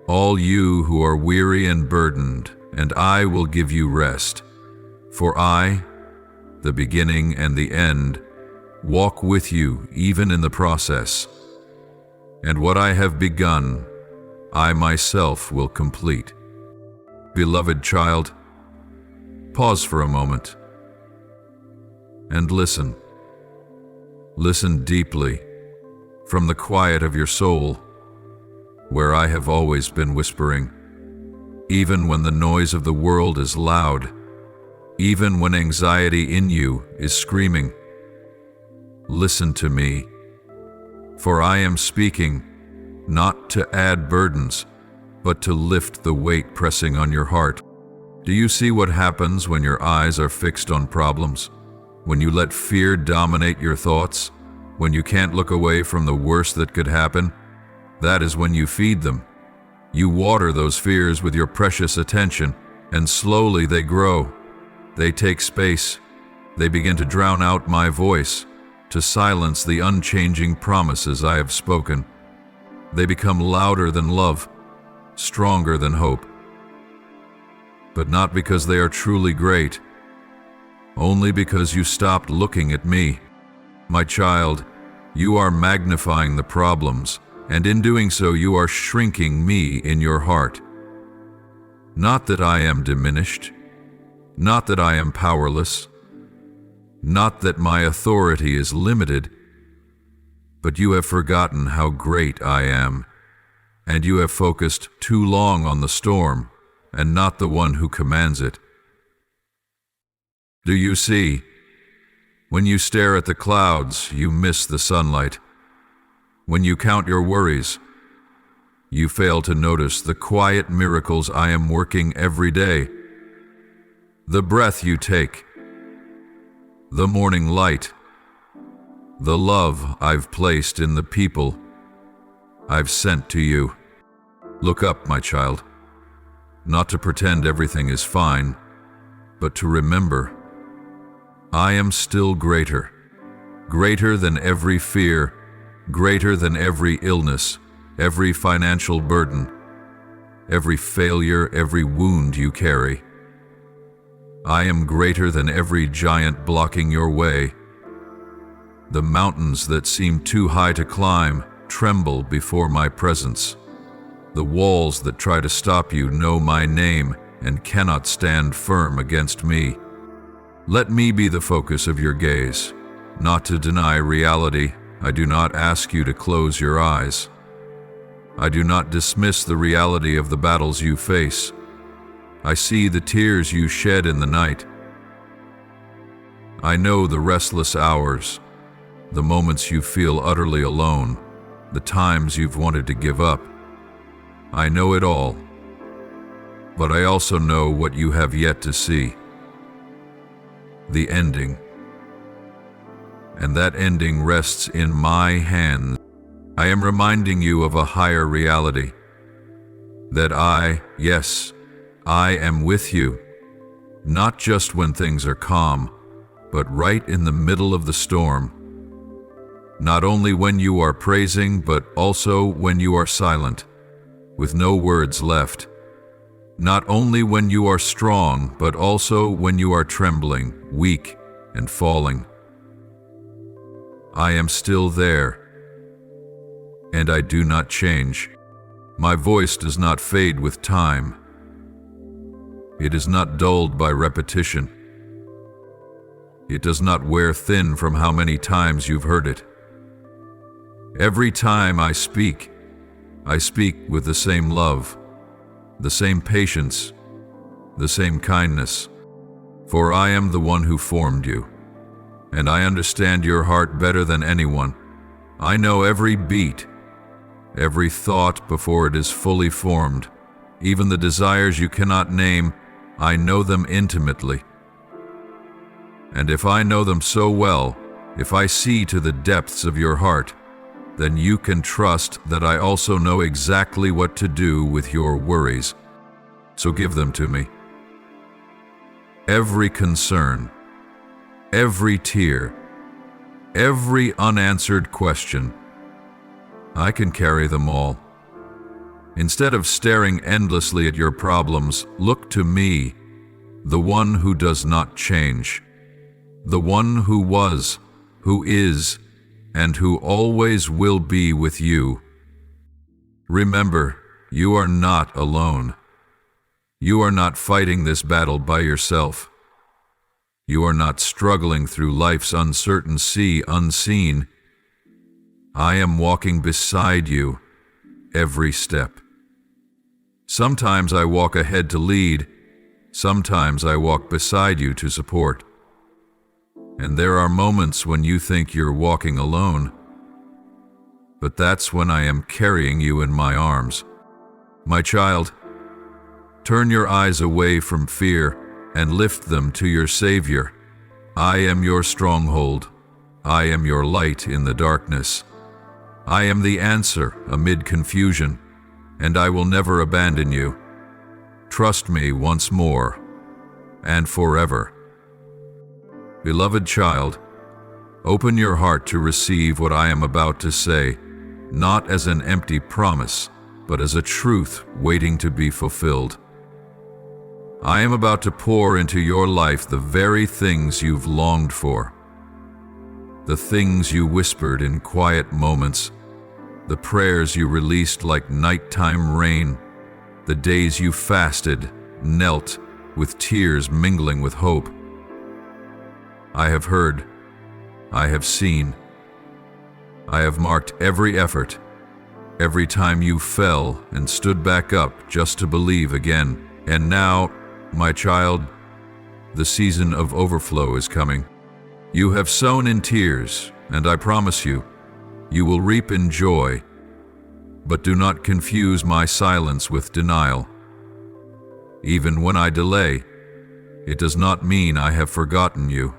all you who are weary and burdened, and I will give you rest. For I, the beginning and the end, walk with you even in the process. And what I have begun, I myself will complete. Beloved child, pause for a moment and listen. Listen deeply, from the quiet of your soul, where I have always been whispering, even when the noise of the world is loud, even when anxiety in you is screaming. Listen to me, for I am speaking, not to add burdens, but to lift the weight pressing on your heart. Do you see what happens when your eyes are fixed on problems? When you let fear dominate your thoughts? When you can't look away from the worst that could happen? That is when you feed them. You water those fears with your precious attention, and slowly they grow. They take space. They begin to drown out my voice, to silence the unchanging promises I have spoken. They become louder than love, stronger than hope. But not because they are truly great, only because you stopped looking at me. My child, you are magnifying the problems, and in doing so you are shrinking me in your heart. Not that I am diminished, not that I am powerless, not that my authority is limited, but you have forgotten how great I am, and you have focused too long on the storm and not the one who commands it. Do you see? When you stare at the clouds, you miss the sunlight. When you count your worries, you fail to notice the quiet miracles I am working every day. The breath you take, the morning light, the love I've placed in the people I've sent to you. Look up, my child, not to pretend everything is fine, but to remember, I am still greater, greater than every fear, greater than every illness, every financial burden, every failure, every wound you carry. I am greater than every giant blocking your way. The mountains that seem too high to climb tremble before my presence. The walls that try to stop you know my name and cannot stand firm against me. Let me be the focus of your gaze, not to deny reality. I do not ask you to close your eyes. I do not dismiss the reality of the battles you face. I see the tears you shed in the night. I know the restless hours, the moments you feel utterly alone, the times you've wanted to give up. I know it all, but I also know what you have yet to see. The ending. And that ending rests in my hands. I am reminding you of a higher reality, that yes, I am with you, not just when things are calm, but right in the middle of the storm. Not only when you are praising, but also when you are silent, with no words left. Not only when you are strong, but also when you are trembling, weak, and falling. I am still there, and I do not change. My voice does not fade with time. It is not dulled by repetition. It does not wear thin from how many times you've heard it. Every time I speak with the same love, the same patience, the same kindness. For I am the one who formed you, and I understand your heart better than anyone. I know every beat, every thought before it is fully formed. Even the desires you cannot name, I know them intimately. And if I know them so well, if I see to the depths of your heart, then you can trust that I also know exactly what to do with your worries. So give them to me. Every concern, every tear, every unanswered question, I can carry them all. Instead of staring endlessly at your problems, look to me, the one who does not change, the one who was, who is, and who always will be with you. Remember, you are not alone. You are not fighting this battle by yourself. You are not struggling through life's uncertain sea unseen. I am walking beside you every step. Sometimes I walk ahead to lead, sometimes I walk beside you to support. And there are moments when you think you're walking alone, but that's when I am carrying you in my arms. My child, turn your eyes away from fear and lift them to your Savior. I am your stronghold. I am your light in the darkness. I am the answer amid confusion, and I will never abandon you. Trust me once more and forever. Beloved child, open your heart to receive what I am about to say, not as an empty promise, but as a truth waiting to be fulfilled. I am about to pour into your life the very things you've longed for, the things you whispered in quiet moments, the prayers you released like nighttime rain, the days you fasted, knelt, with tears mingling with hope. I have heard, I have seen, I have marked every effort, every time you fell and stood back up just to believe again. And now, my child, the season of overflow is coming. You have sown in tears, and I promise you, you will reap in joy. But do not confuse my silence with denial. Even when I delay, it does not mean I have forgotten you.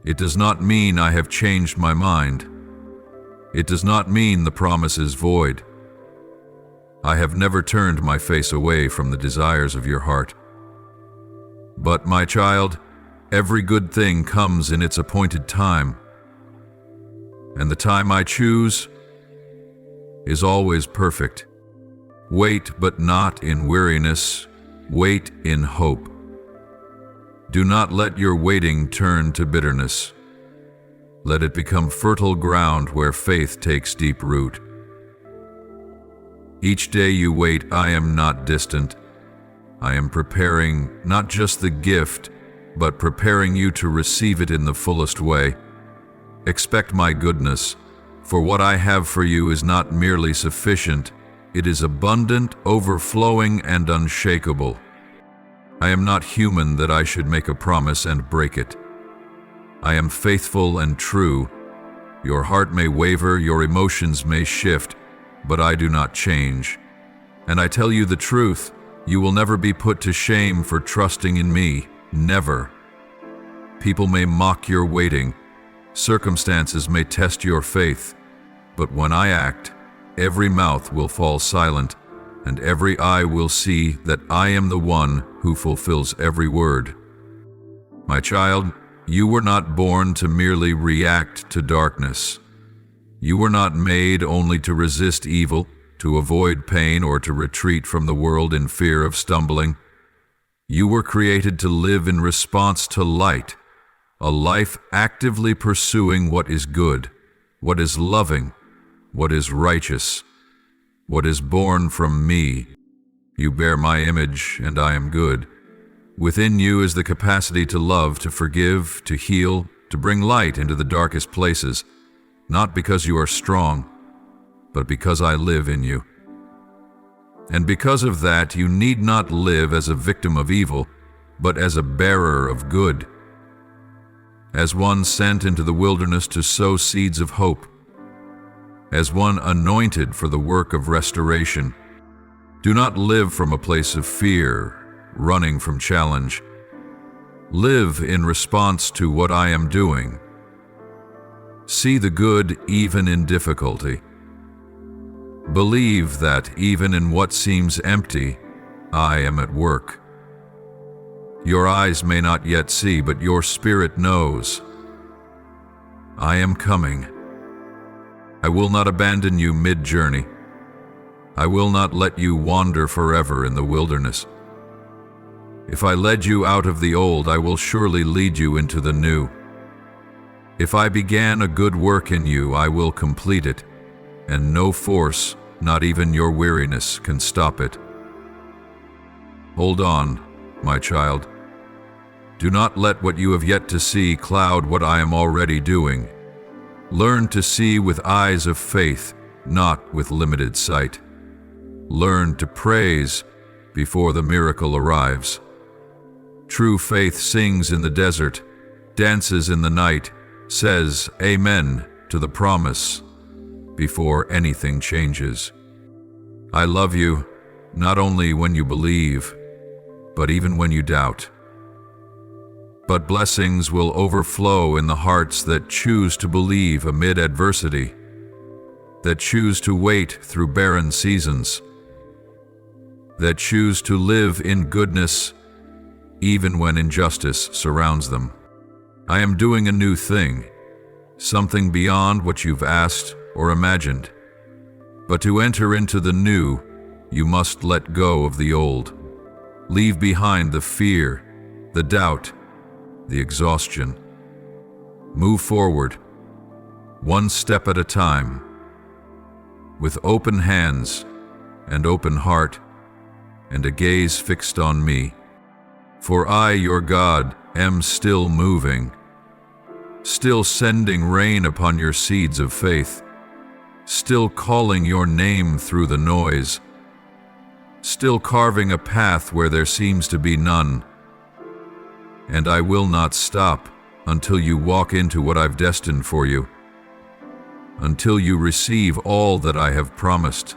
It does not mean I have changed my mind. It does not mean the promise is void. I have never turned my face away from the desires of your heart. But, my child, every good thing comes in its appointed time, and the time I choose is always perfect. Wait, but not in weariness. Wait in hope. Do not let your waiting turn to bitterness. Let it become fertile ground where faith takes deep root. Each day you wait, I am not distant. I am preparing not just the gift, but preparing you to receive it in the fullest way. Expect my goodness, for what I have for you is not merely sufficient, it is abundant, overflowing, and unshakable. I am not human that I should make a promise and break it. I am faithful and true. Your heart may waver, your emotions may shift, but I do not change. And I tell you the truth, you will never be put to shame for trusting in me. Never. People may mock your waiting. Circumstances may test your faith. But when I act, every mouth will fall silent, and every eye will see that I am the one who fulfills every word. My child, you were not born to merely react to darkness. You were not made only to resist evil, to avoid pain, or to retreat from the world in fear of stumbling. You were created to live in response to light, a life actively pursuing what is good, what is loving, what is righteous, what is born from me. You bear my image, and I am good. Within you is the capacity to love, to forgive, to heal, to bring light into the darkest places, not because you are strong, but because I live in you. And because of that, you need not live as a victim of evil, but as a bearer of good, as one sent into the wilderness to sow seeds of hope, as one anointed for the work of restoration. Do not live from a place of fear, running from challenge. Live in response to what I am doing. See the good even in difficulty. Believe that even in what seems empty, I am at work. Your eyes may not yet see, but your spirit knows. I am coming. I will not abandon you mid-journey. I will not let you wander forever in the wilderness. If I led you out of the old, I will surely lead you into the new. If I began a good work in you, I will complete it, and no force, not even your weariness, can stop it. Hold on, my child. Do not let what you have yet to see cloud what I am already doing. Learn to see with eyes of faith, not with limited sight. Learn to praise before the miracle arrives. True faith sings in the desert, dances in the night, says amen to the promise before anything changes. I love you, not only when you believe, but even when you doubt. But blessings will overflow in the hearts that choose to believe amid adversity, that choose to wait through barren seasons, that choose to live in goodness even when injustice surrounds them. I am doing a new thing, something beyond what you've asked or imagined. But to enter into the new, you must let go of the old. Leave behind the fear, the doubt, the exhaustion. Move forward, one step at a time, with open hands and open heart and a gaze fixed on me. For I, your God, am still moving, still sending rain upon your seeds of faith, still calling your name through the noise, still carving a path where there seems to be none. And I will not stop until you walk into what I've destined for you, until you receive all that I have promised.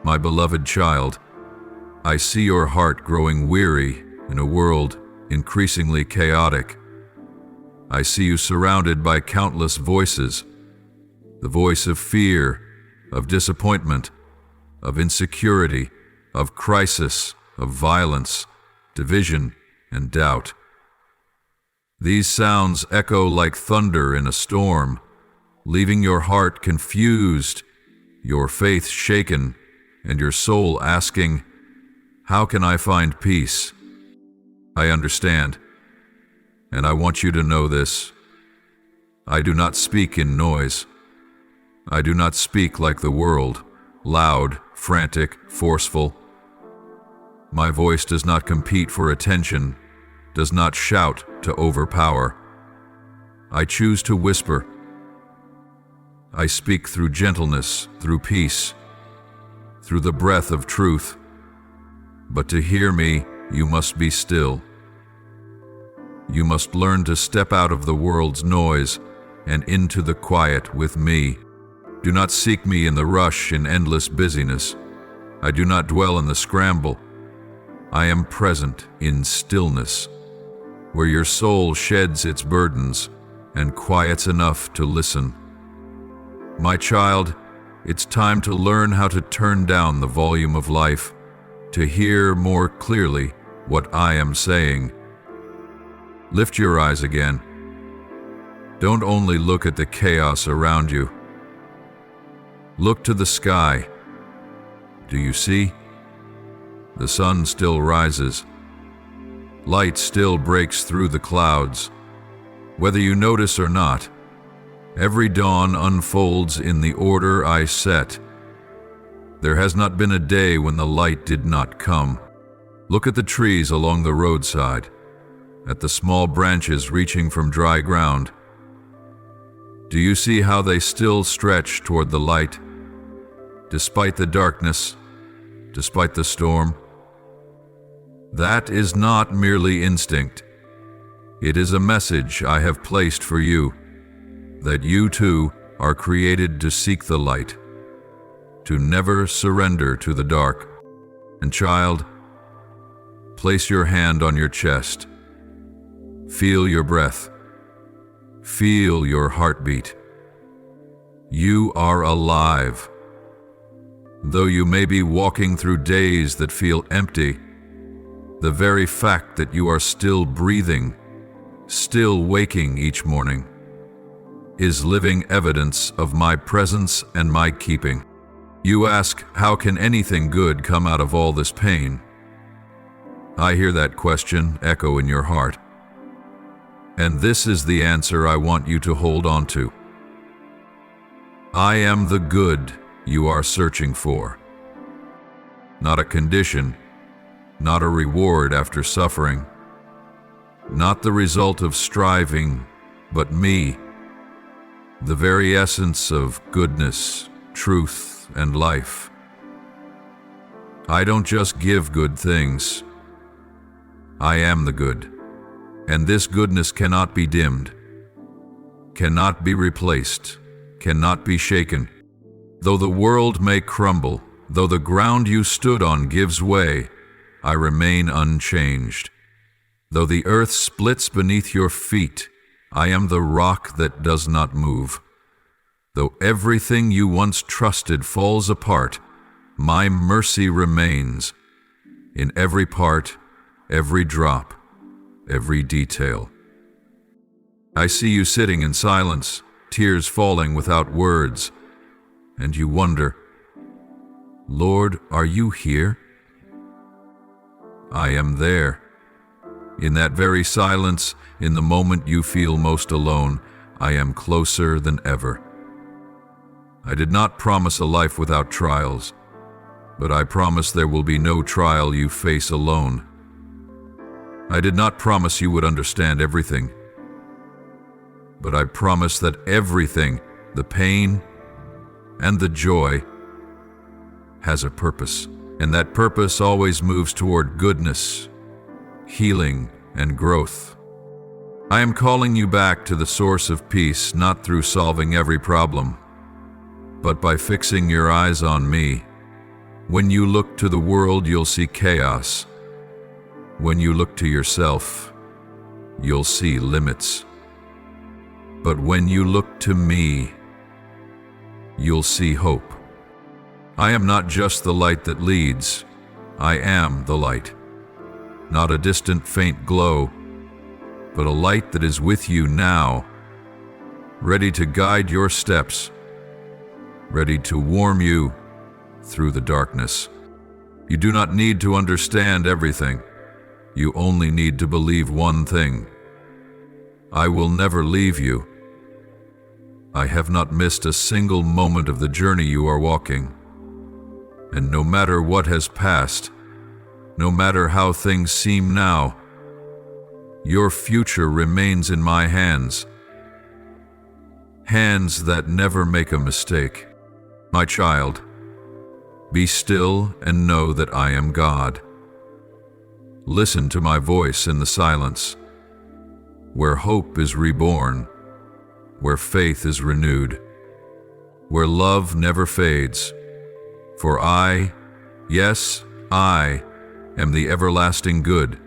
My beloved child, I see your heart growing weary in a world increasingly chaotic. I see you surrounded by countless voices, the voice of fear, of disappointment, of insecurity, of crisis, of violence, division, and doubt. These sounds echo like thunder in a storm, leaving your heart confused, your faith shaken, and your soul asking, "How can I find peace?" I understand, and I want you to know this. I do not speak in noise. I do not speak like the world, loud, frantic, forceful. My voice does not compete for attention, does not shout to overpower. I choose to whisper. I speak through gentleness, through peace, through the breath of truth. But to hear me, you must be still. You must learn to step out of the world's noise and into the quiet with me. Do not seek me in the rush in endless busyness. I do not dwell in the scramble. I am present in stillness, where your soul sheds its burdens and quiets enough to listen. My child, it's time to learn how to turn down the volume of life, to hear more clearly what I am saying. Lift your eyes again. Don't only look at the chaos around you. Look to the sky. Do you see? The sun still rises. Light still breaks through the clouds. Whether you notice or not, every dawn unfolds in the order I set. There has not been a day when the light did not come. Look at the trees along the roadside, at the small branches reaching from dry ground. Do you see how they still stretch toward the light, despite the darkness, despite the storm? That is not merely instinct. It is a message I have placed for you, that you too are created to seek the light, to never surrender to the dark. And child, place your hand on your chest. Feel your breath. Feel your heartbeat. You are alive. Though you may be walking through days that feel empty, the very fact that you are still breathing, still waking each morning, is living evidence of my presence and my keeping. You ask, how can anything good come out of all this pain? I hear that question echo in your heart. And this is the answer I want you to hold on to. I am the good you are searching for. Not a condition, not a reward after suffering. not the result of striving, but me, the very essence of goodness, truth, and life. I don't just give good things. I am the good, and this goodness cannot be dimmed, cannot be replaced, cannot be shaken. Though the world may crumble, though the ground you stood on gives way, I remain unchanged. Though the earth splits beneath your feet, I am the rock that does not move. Though everything you once trusted falls apart, my mercy remains in every part, every drop, every detail. I see you sitting in silence, tears falling without words, and you wonder, Lord, are you here? I am there. In that very silence, in the moment you feel most alone, I am closer than ever. I did not promise a life without trials, but I promise there will be no trial you face alone. I did not promise you would understand everything, but I promise that everything, the pain and the joy, has a purpose, and that purpose always moves toward goodness, healing, and growth. I am calling you back to the source of peace, not through solving every problem, but by fixing your eyes on me. When you look to the world, you'll see chaos. When you look to yourself, you'll see limits. But when you look to me, you'll see hope. I am not just the light that leads. I am the light. Not a distant faint glow, but a light that is with you now, ready to guide your steps, ready to warm you through the darkness. You do not need to understand everything. You only need to believe one thing. I will never leave you. I have not missed a single moment of the journey you are walking. And no matter what has passed, no matter how things seem now, your future remains in my hands. Hands that never make a mistake. My child, be still and know that I am God. Listen to my voice in the silence, where hope is reborn, where faith is renewed, where love never fades. For I, yes, I, am the everlasting good,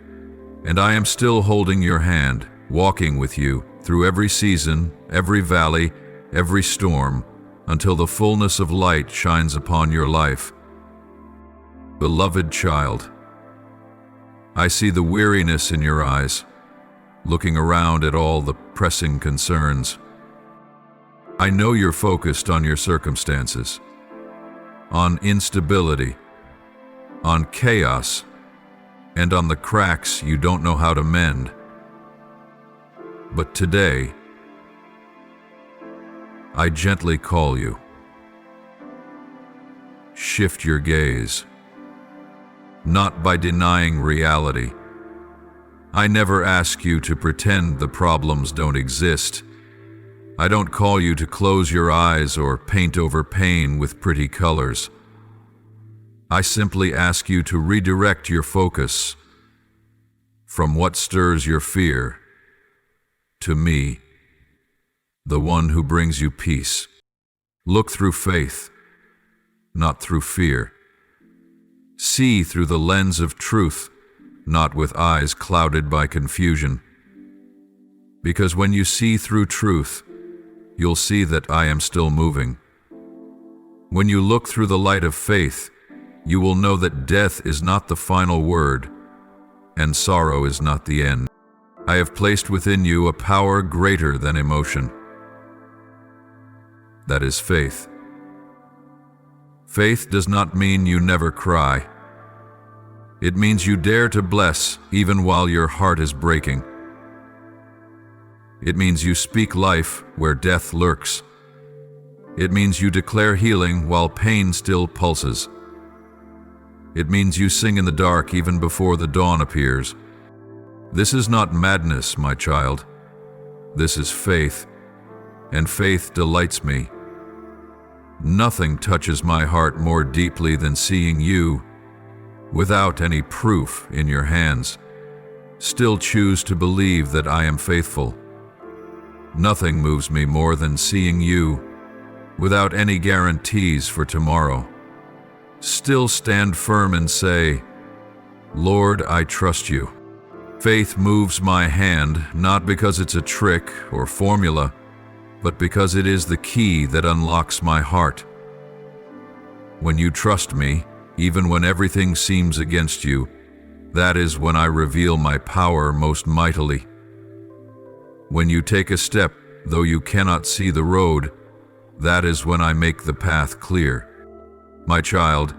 and I am still holding your hand, walking with you through every season, every valley, every storm, until the fullness of light shines upon your life. Beloved child, I see the weariness in your eyes, looking around at all the pressing concerns. I know you're focused on your circumstances, on instability, on chaos, and on the cracks you don't know how to mend. But today, I gently call you. Shift your gaze, not by denying reality. I never ask you to pretend the problems don't exist. I don't call you to close your eyes or paint over pain with pretty colors. I simply ask you to redirect your focus from what stirs your fear to me, the one who brings you peace. Look through faith, not through fear. See through the lens of truth, not with eyes clouded by confusion. Because when you see through truth, you'll see that I am still moving. When you look through the light of faith, you will know that death is not the final word, and sorrow is not the end. I have placed within you a power greater than emotion. That is faith. Faith does not mean you never cry. It means you dare to bless even while your heart is breaking. It means you speak life where death lurks. It means you declare healing while pain still pulses. It means you sing in the dark even before the dawn appears. This is not madness, my child. This is faith, and faith delights me. Nothing touches my heart more deeply than seeing you, without any proof in your hands, still choose to believe that I am faithful. Nothing moves me more than seeing you, without any guarantees for tomorrow, still stand firm and say, Lord, I trust you. Faith moves my hand not because it's a trick or formula, but because it is the key that unlocks my heart. When you trust me, even when everything seems against you, that is when I reveal my power most mightily. When you take a step, though you cannot see the road, that is when I make the path clear. My child,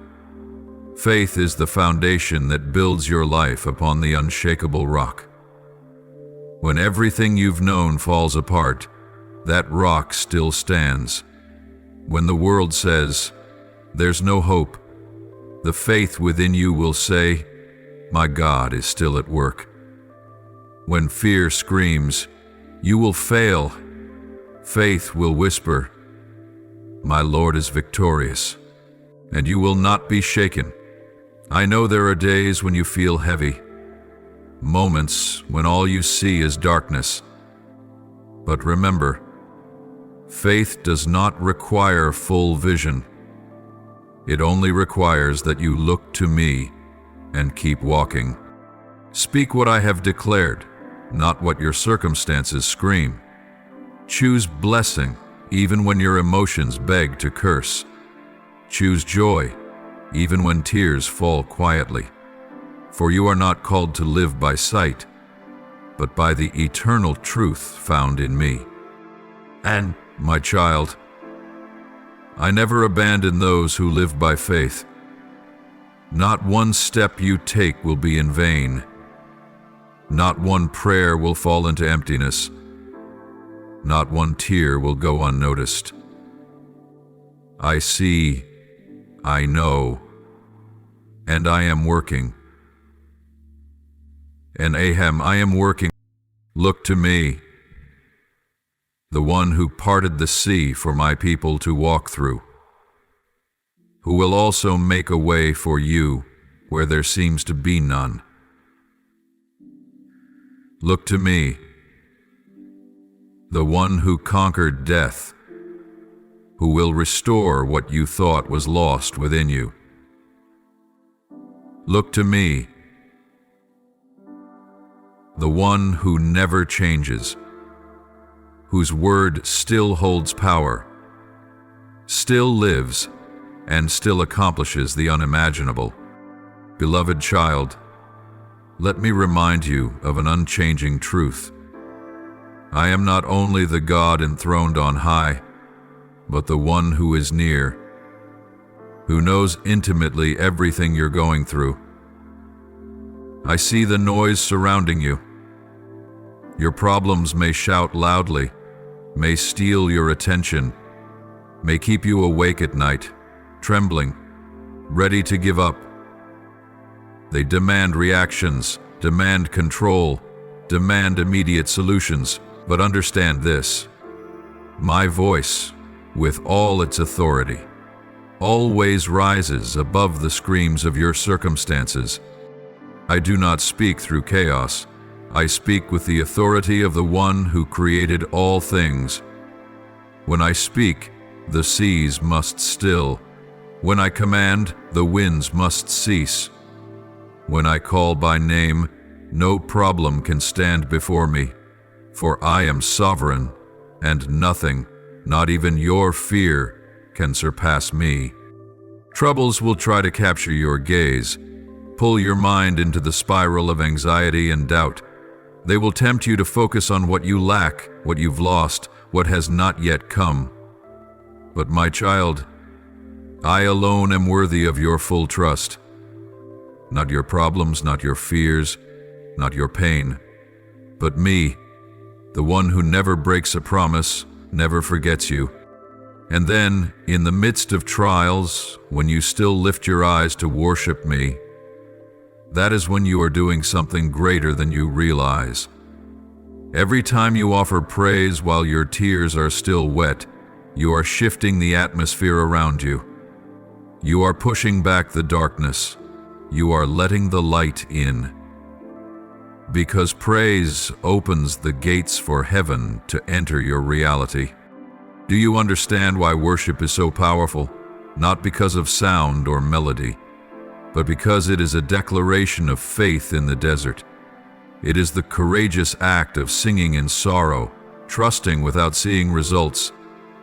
faith is the foundation that builds your life upon the unshakable rock. When everything you've known falls apart, that rock still stands. When the world says, there's no hope, the faith within you will say, my God is still at work. When fear screams, you will fail, faith will whisper, my Lord is victorious, and you will not be shaken. I know there are days when you feel heavy, moments when all you see is darkness. But remember, faith does not require full vision. It only requires that you look to me and keep walking. Speak what I have declared, not what your circumstances scream. Choose blessing even when your emotions beg to curse. Choose joy even when tears fall quietly. For you are not called to live by sight, but by the eternal truth found in me. And, my child, I never abandon those who live by faith. Not one step you take will be in vain. Not one prayer will fall into emptiness. Not one tear will go unnoticed. I see, I know, and I am working. And Ahem, I am working. Look to me, the one who parted the sea for my people to walk through, who will also make a way for you where there seems to be none. Look to me, the one who conquered death, who will restore what you thought was lost within you. Look to me, the one who never changes, whose word still holds power, still lives, and still accomplishes the unimaginable. Beloved child, let me remind you of an unchanging truth. I am not only the God enthroned on high, but the one who is near, who knows intimately everything you're going through. I see the noise surrounding you. Your problems may shout loudly, may steal your attention, may keep you awake at night, trembling, ready to give up. They demand reactions, demand control, demand immediate solutions. But understand this, my voice, with all its authority, always rises above the screams of your circumstances. I do not speak through chaos. I speak with the authority of the one who created all things. When I speak, the seas must still. When I command, the winds must cease. When I call by name, no problem can stand before me. For I am sovereign, and nothing, not even your fear, can surpass me. Troubles will try to capture your gaze, pull your mind into the spiral of anxiety and doubt. They will tempt you to focus on what you lack, what you've lost, what has not yet come. But my child, I alone am worthy of your full trust. Not your problems, not your fears, not your pain, but me, the one who never breaks a promise, never forgets you. And then, in the midst of trials, when you still lift your eyes to worship me, That is when you are doing something greater than you realize. Every time you offer praise while your tears are still wet, you are shifting the atmosphere around you. You are pushing back the darkness. You are letting the light in. Because praise opens the gates for heaven to enter your reality. Do you understand why worship is so powerful? Not because of sound or melody, but because it is a declaration of faith in the desert. It is the courageous act of singing in sorrow, trusting without seeing results,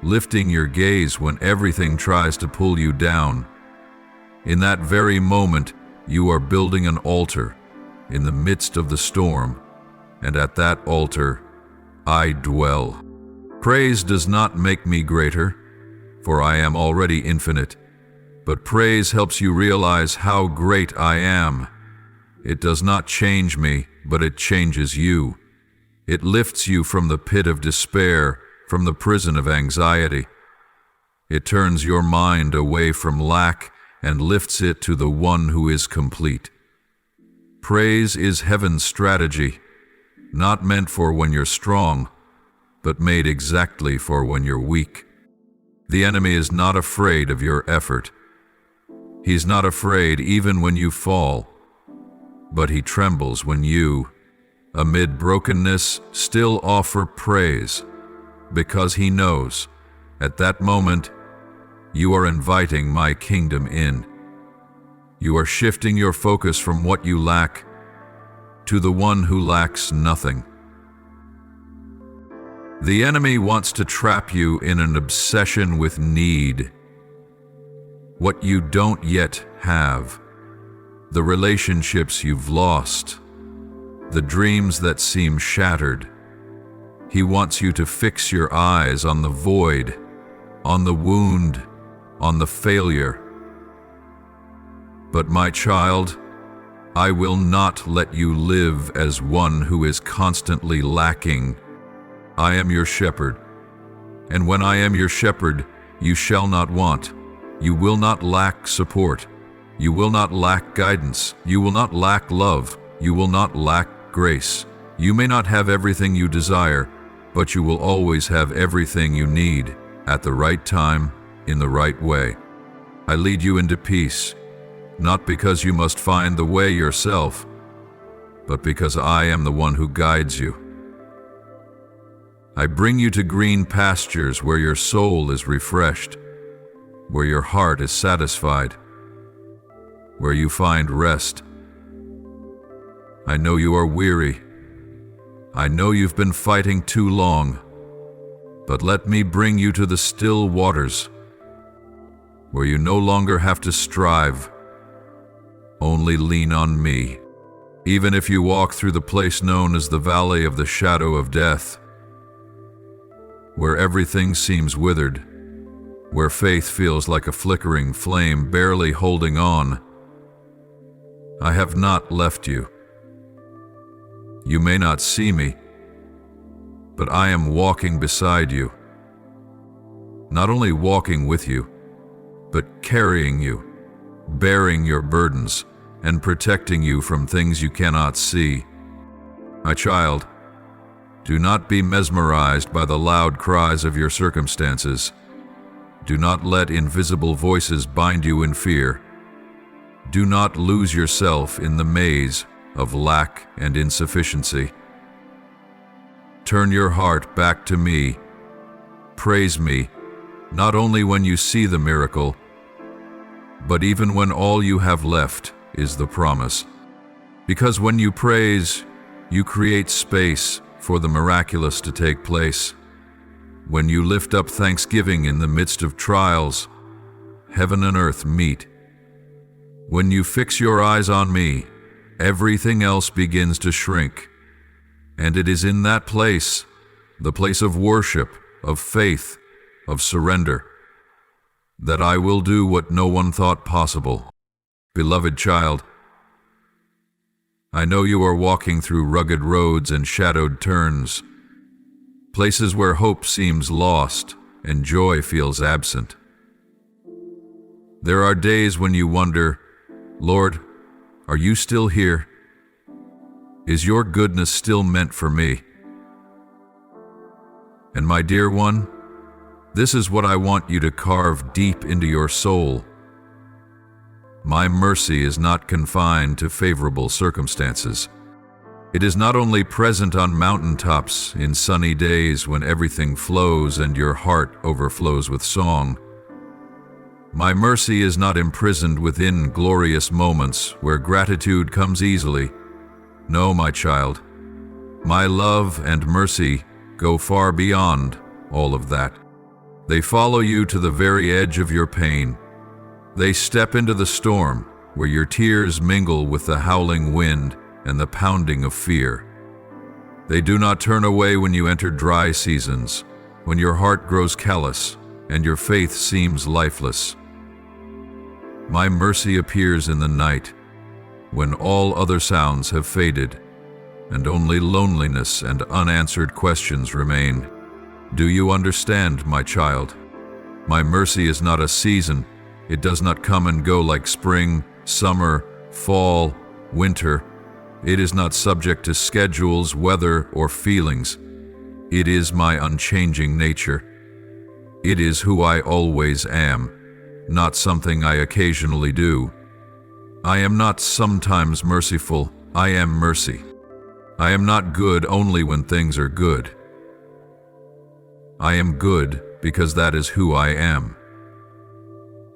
lifting your gaze when everything tries to pull you down. In that very moment, you are building an altar in the midst of the storm, and at that altar, I dwell. Praise does not make me greater, for I am already infinite, but praise helps you realize how great I am. It does not change me, but it changes you. It lifts you from the pit of despair, from the prison of anxiety. It turns your mind away from lack and lifts it to the one who is complete. Praise is heaven's strategy, not meant for when you're strong, but made exactly for when you're weak. The enemy is not afraid of your effort. He's not afraid even when you fall, but he trembles when you, amid brokenness, still offer praise, because he knows, at that moment, you are inviting my kingdom in. You are shifting your focus from what you lack to the one who lacks nothing. The enemy wants to trap you in an obsession with need, what you don't yet have, the relationships you've lost, the dreams that seem shattered. He wants you to fix your eyes on the void, on the wound, on the failure. But my child, I will not let you live as one who is constantly lacking. I am your shepherd, and when I am your shepherd, you shall not want. You will not lack support. You will not lack guidance. You will not lack love. You will not lack grace. You may not have everything you desire, but you will always have everything you need at the right time, in the right way. I lead you into peace, not because you must find the way yourself, but because I am the one who guides you. I bring you to green pastures where your soul is refreshed, where your heart is satisfied, where you find rest. I know you are weary. I know you've been fighting too long, but let me bring you to the still waters, where you no longer have to strive. Only lean on me. Even if you walk through the place known as the valley of the shadow of death, where everything seems withered, where faith feels like a flickering flame barely holding on, I have not left you. You may not see me, but I am walking beside you. Not only walking with you, but carrying you, bearing your burdens, and protecting you from things you cannot see. My child, do not be mesmerized by the loud cries of your circumstances. Do not let invisible voices bind you in fear. Do not lose yourself in the maze of lack and insufficiency. Turn your heart back to me. Praise me, not only when you see the miracle, but even when all you have left is the promise. Because when you praise, you create space for the miraculous to take place. When you lift up thanksgiving in the midst of trials, heaven and earth meet. When you fix your eyes on me, everything else begins to shrink. And it is in that place, the place of worship, of faith, of surrender, that I will do what no one thought possible. Beloved child, I know you are walking through rugged roads and shadowed turns, places where hope seems lost and joy feels absent. There are days when you wonder, Lord, Are you still here? Is your goodness still meant for me? And my dear one, this is what I want you to carve deep into your soul. My mercy is not confined to favorable circumstances. It is not only present on mountaintops in sunny days when everything flows and your heart overflows with song. My mercy is not imprisoned within glorious moments where gratitude comes easily. No, my child, my love and mercy go far beyond all of that. They follow you to the very edge of your pain. They step into the storm where your tears mingle with the howling wind and the pounding of fear. They do not turn away when you enter dry seasons, when your heart grows callous and your faith seems lifeless. My mercy appears in the night, when all other sounds have faded, and only loneliness and unanswered questions remain. Do you understand, my child? My mercy is not a season. It does not come and go like spring, summer, fall, winter. It is not subject to schedules, weather, or feelings. It is my unchanging nature. It is who I always am, not something I occasionally do. I am not sometimes merciful, I am mercy. I am not good only when things are good. I am good because that is who I am.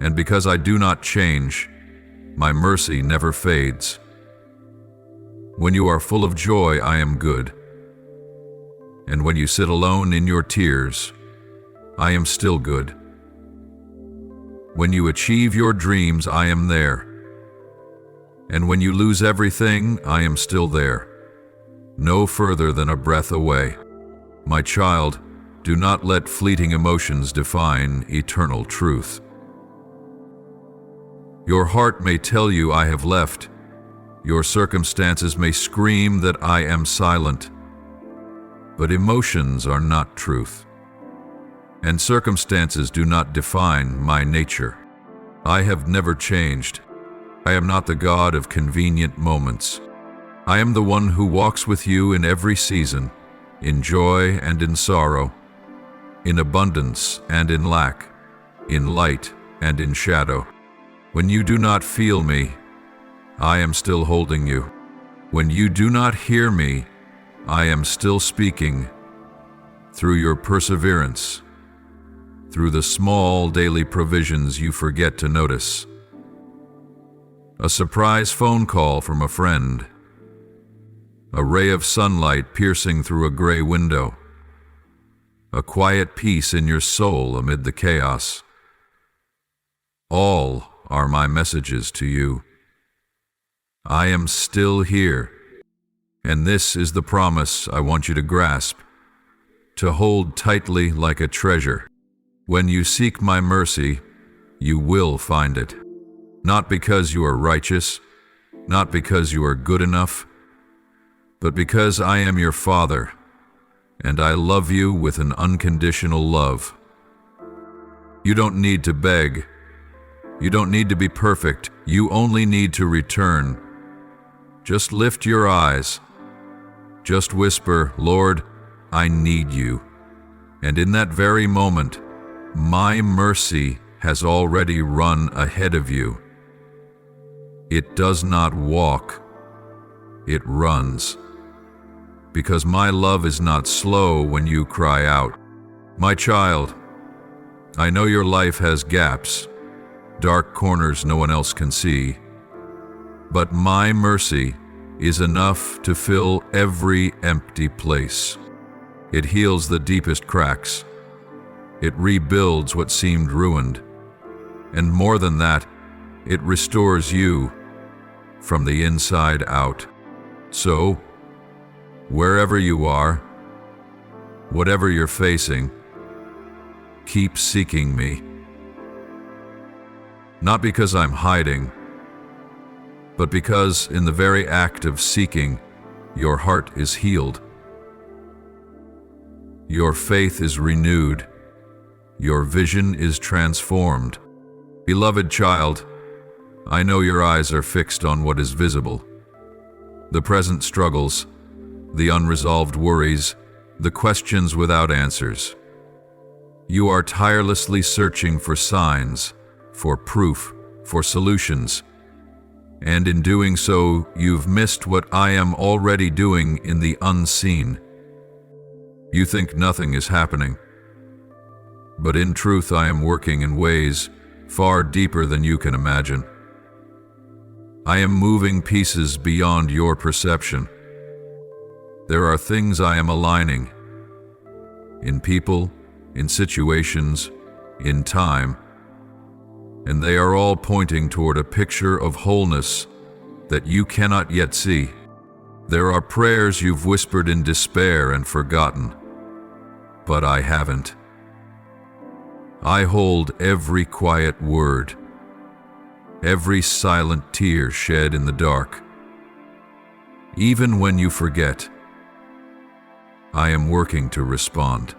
And because I do not change, my mercy never fades. When you are full of joy, I am good. And when you sit alone in your tears, I am still good. When you achieve your dreams, I am there. And when you lose everything, I am still there, no further than a breath away. My child, do not let fleeting emotions define eternal truth. Your heart may tell you I have left. Your circumstances may scream that I am silent. But emotions are not truth. And circumstances do not define my nature. I have never changed. I am not the God of convenient moments. I am the one who walks with you in every season, in joy and in sorrow, in abundance and in lack, in light and in shadow. When you do not feel me, I am still holding you. When you do not hear me, I am still speaking. Through your perseverance, through the small daily provisions you forget to notice. A surprise phone call from a friend. A ray of sunlight piercing through a gray window. A quiet peace in your soul amid the chaos. All are my messages to you. I am still here, and this is the promise I want you to grasp, to hold tightly like a treasure. When you seek my mercy, you will find it. Not because you are righteous, not because you are good enough, but because I am your Father, and I love you with an unconditional love. You don't need to beg. You don't need to be perfect. You only need to return. Just lift your eyes. Just whisper, Lord, I need you. And in that very moment, my mercy has already run ahead of you. It does not walk, it runs. Because my love is not slow when you cry out. My child, I know your life has gaps, dark corners no one else can see. But my mercy is enough to fill every empty place. It heals the deepest cracks. It rebuilds what seemed ruined. And more than that, it restores you from the inside out. So, wherever you are, whatever you're facing, keep seeking me. Not because I'm hiding, but because in the very act of seeking, your heart is healed. Your faith is renewed. Your vision is transformed. Beloved child, I know your eyes are fixed on what is visible. The present struggles, the unresolved worries, the questions without answers. You are tirelessly searching for signs, for proof, for solutions. And in doing so, you've missed what I am already doing in the unseen. You think nothing is happening. But in truth, I am working in ways far deeper than you can imagine. I am moving pieces beyond your perception. There are things I am aligning. In people, in situations, in time. And they are all pointing toward a picture of wholeness that you cannot yet see. There are prayers you've whispered in despair and forgotten, but I haven't. I hold every quiet word, every silent tear shed in the dark. Even when you forget, I am working to respond.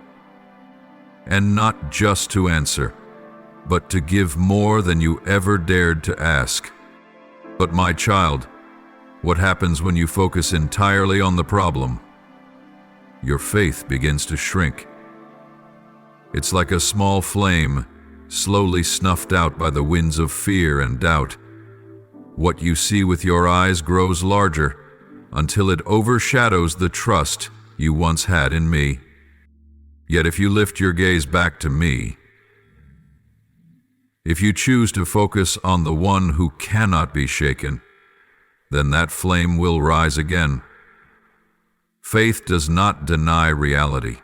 And not just to answer, but to give more than you ever dared to ask. But my child, what happens when you focus entirely on the problem? Your faith begins to shrink. It's like a small flame, slowly snuffed out by the winds of fear and doubt. What you see with your eyes grows larger, until it overshadows the trust you once had in me. Yet if you lift your gaze back to me, if you choose to focus on the one who cannot be shaken, then that flame will rise again. Faith does not deny reality.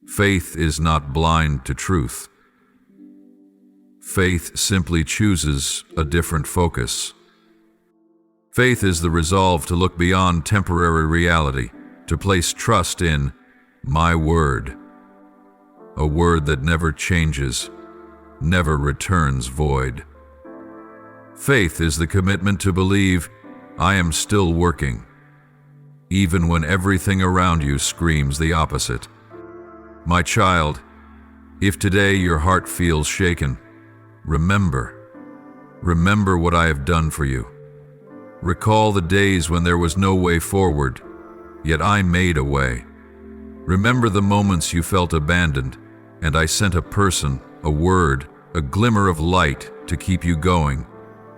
Faith is not blind to truth. Faith simply chooses a different focus. Faith is the resolve to look beyond temporary reality, to place trust in my word, a word that never changes, never returns void. Faith is the commitment to believe I am still working, even when everything around you screams the opposite. My child, if today your heart feels shaken, remember what I have done for you. Recall the days when there was no way forward, yet I made a way. Remember the moments you felt abandoned, and I sent a person, a word, a glimmer of light to keep you going.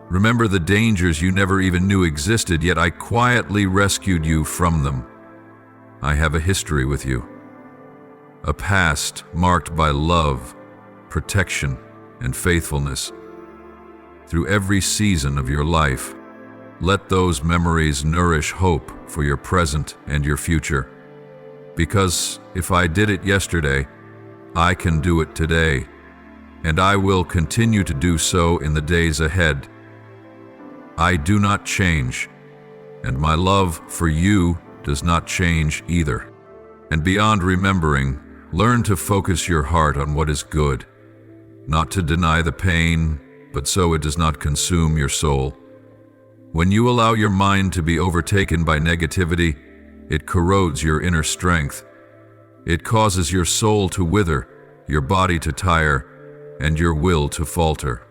Remember the dangers you never even knew existed, yet I quietly rescued you from them. I have a history with you, a past marked by love, protection, and faithfulness. Through every season of your life, let those memories nourish hope for your present and your future. Because if I did it yesterday, I can do it today, and I will continue to do so in the days ahead. I do not change, and my love for you does not change either. And beyond remembering, learn to focus your heart on what is good, not to deny the pain, but so it does not consume your soul. When you allow your mind to be overtaken by negativity, it corrodes your inner strength. It causes your soul to wither, your body to tire, and your will to falter.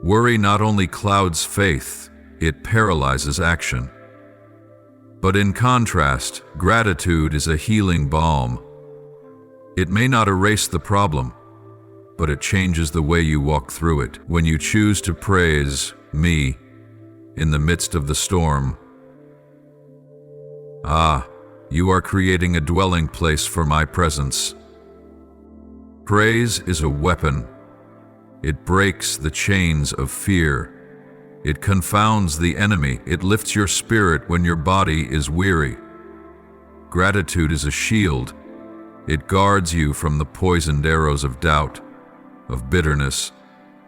Worry not only clouds faith, it paralyzes action. But in contrast, gratitude is a healing balm. It may not erase the problem, but it changes the way you walk through it. When you choose to praise me in the midst of the storm, you are creating a dwelling place for my presence. Praise is a weapon. It breaks the chains of fear. It confounds the enemy. It lifts your spirit when your body is weary. Gratitude is a shield. It guards you from the poisoned arrows of doubt, of bitterness,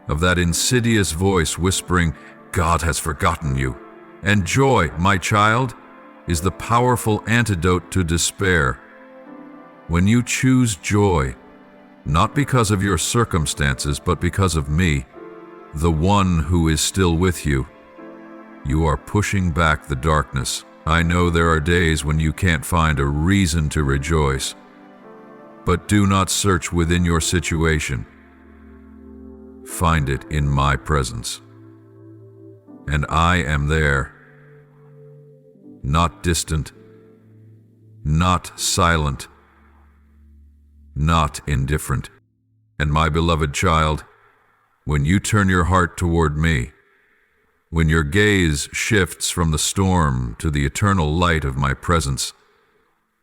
of that insidious voice whispering, God has forgotten you. And joy, my child, is the powerful antidote to despair. When you choose joy, not because of your circumstances, but because of me, the one who is still with you, you are pushing back the darkness. I know there are days when you can't find a reason to rejoice, but do not search within your situation. find it in my presence. And I am there, not distant, not silent, not indifferent. And my beloved child, when you turn your heart toward me, when your gaze shifts from the storm to the eternal light of my presence,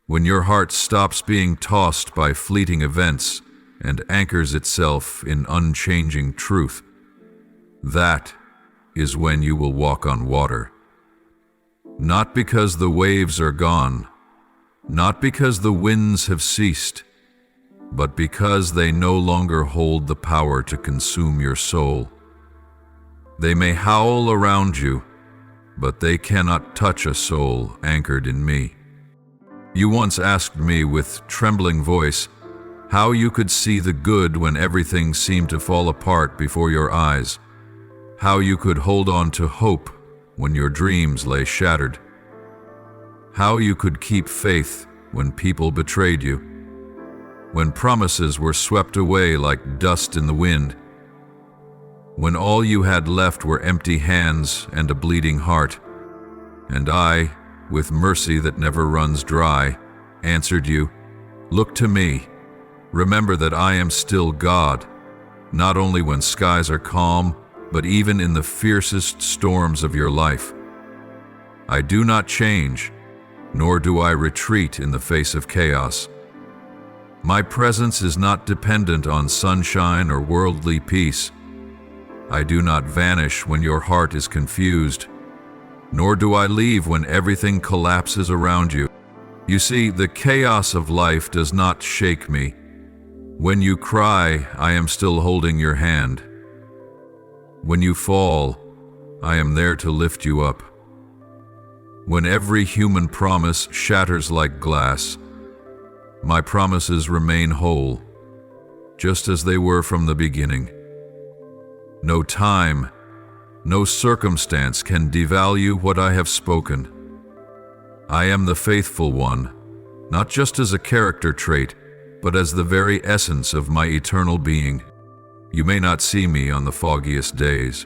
when your heart stops being tossed by fleeting events and anchors itself in unchanging truth, that is when you will walk on water. Not because the waves are gone, not because the winds have ceased, but because they no longer hold the power to consume your soul. They may howl around you, but they cannot touch a soul anchored in me. You once asked me with trembling voice how you could see the good when everything seemed to fall apart before your eyes, how you could hold on to hope when your dreams lay shattered, how you could keep faith when people betrayed you, when promises were swept away like dust in the wind, when all you had left were empty hands and a bleeding heart. And I, with mercy that never runs dry, answered you, "Look to me. Remember that I am still God, not only when skies are calm, but even in the fiercest storms of your life. I do not change, nor do I retreat in the face of chaos. My presence is not dependent on sunshine or worldly peace. I do not vanish when your heart is confused, nor do I leave when everything collapses around you. You see, the chaos of life does not shake me. When you cry, I am still holding your hand. When you fall, I am there to lift you up. When every human promise shatters like glass, my promises remain whole, just as they were from the beginning. No time, no circumstance can devalue what I have spoken. I am the faithful one, not just as a character trait, but as the very essence of my eternal being. You may not see me on the foggiest days,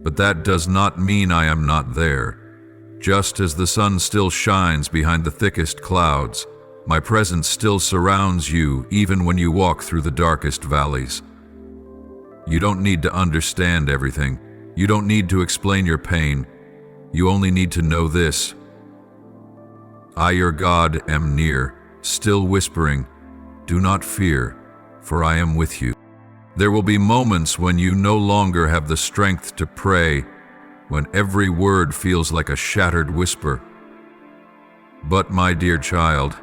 but that does not mean I am not there. Just as the sun still shines behind the thickest clouds, my presence still surrounds you even when you walk through the darkest valleys. You don't need to understand everything. You don't need to explain your pain. You only need to know this. I, your God, am near, still whispering, "Do not fear, for I am with you." There will be moments when you no longer have the strength to pray, when every word feels like a shattered whisper. But, my dear child,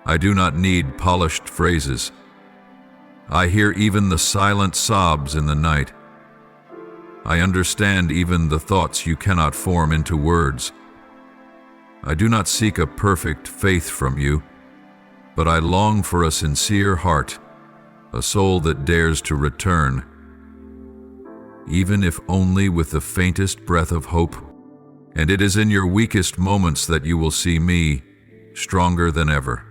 I do not need polished phrases. I hear even the silent sobs in the night. I understand even the thoughts you cannot form into words. I do not seek a perfect faith from you, but I long for a sincere heart, a soul that dares to return, even if only with the faintest breath of hope. And it is in your weakest moments that you will see me, stronger than ever.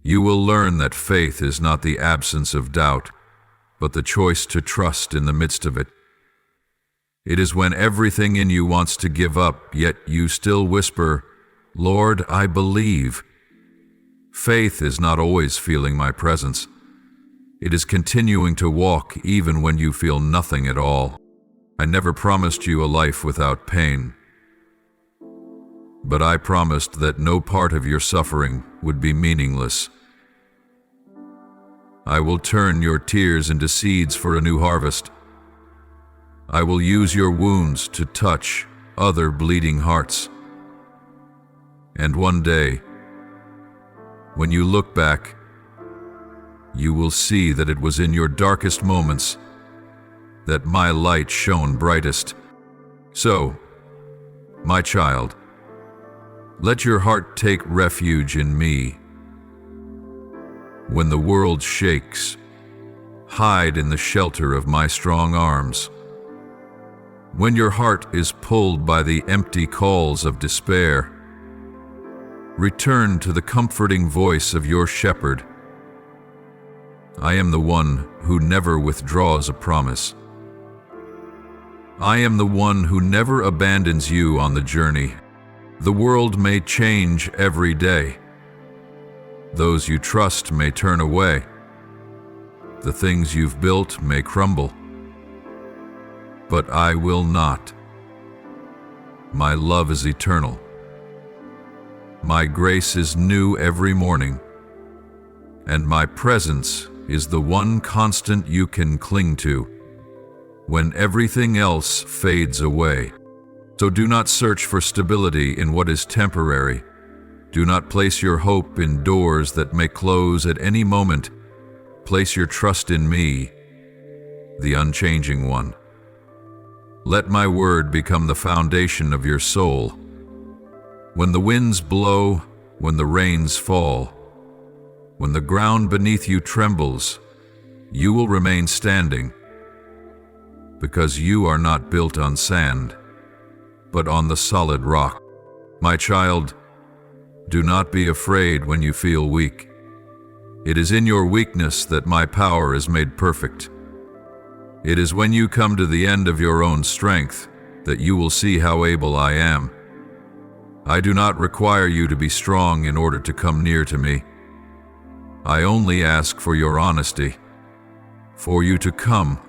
You will learn that faith is not the absence of doubt, but the choice to trust in the midst of it. It is when everything in you wants to give up, yet you still whisper, "Lord, I believe." Faith is not always feeling my presence. It is continuing to walk even when you feel nothing at all. I never promised you a life without pain, but I promised that no part of your suffering would be meaningless. I will turn your tears into seeds for a new harvest. I will use your wounds to touch other bleeding hearts. And one day, when you look back, you will see that it was in your darkest moments that my light shone brightest. So, my child, let your heart take refuge in me. When the world shakes, hide in the shelter of my strong arms. When your heart is pulled by the empty calls of despair, return to the comforting voice of your shepherd. I am the one who never withdraws a promise. I am the one who never abandons you on the journey. The world may change every day. Those you trust may turn away. The things you've built may crumble. But I will not. My love is eternal. My grace is new every morning, and my presence is the one constant you can cling to when everything else fades away. So do not search for stability in what is temporary. Do not place your hope in doors that may close at any moment. Place your trust in me, the unchanging one. Let my word become the foundation of your soul. When the winds blow, when the rains fall, when the ground beneath you trembles, you will remain standing, because you are not built on sand, but on the solid rock. My child, do not be afraid when you feel weak. It is in your weakness that my power is made perfect. It is when you come to the end of your own strength that you will see how able I am. I do not require you to be strong in order to come near to me. I only ask for your honesty, for you to come,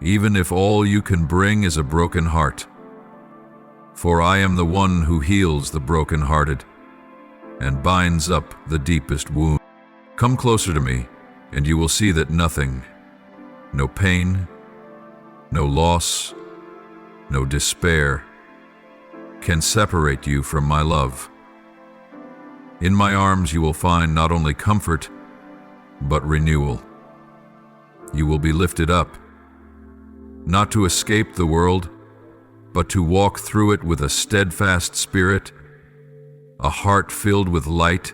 even if all you can bring is a broken heart. For I am the one who heals the brokenhearted and binds up the deepest wound. Come closer to me, and you will see that nothing, no pain, no loss, no despair, can separate you from my love. In my arms you will find not only comfort, but renewal. You will be lifted up, not to escape the world, but to walk through it with a steadfast spirit, a heart filled with light,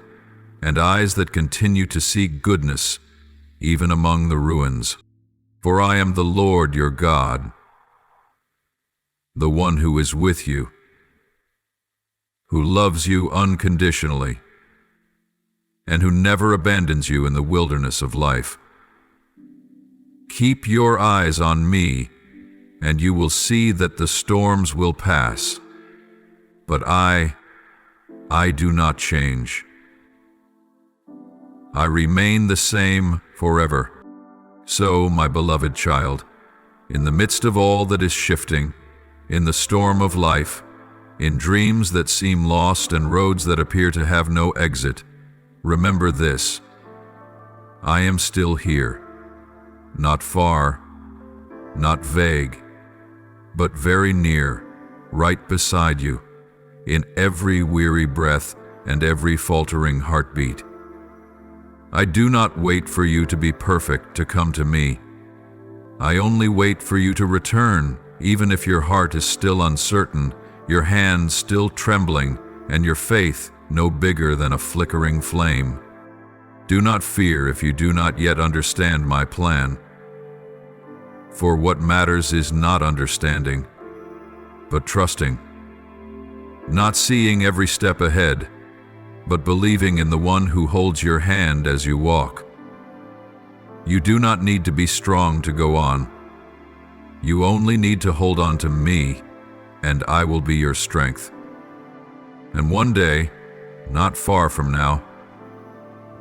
and eyes that continue to seek goodness, even among the ruins. For I am the Lord your God, the one who is with you, who loves you unconditionally, and who never abandons you in the wilderness of life. Keep your eyes on me, and you will see that the storms will pass. But I do not change. I remain the same forever. So, my beloved child, in the midst of all that is shifting, in the storm of life, in dreams that seem lost and roads that appear to have no exit, remember this: I am still here, not far, not vague, but very near, right beside you, in every weary breath and every faltering heartbeat. I do not wait for you to be perfect to come to me. I only wait for you to return, even if your heart is still uncertain, your hands still trembling, and your faith no bigger than a flickering flame. Do not fear if you do not yet understand my plan. For what matters is not understanding, but trusting. Not seeing every step ahead, but believing in the one who holds your hand as you walk. You do not need to be strong to go on. You only need to hold on to me, and I will be your strength. And one day, not far from now,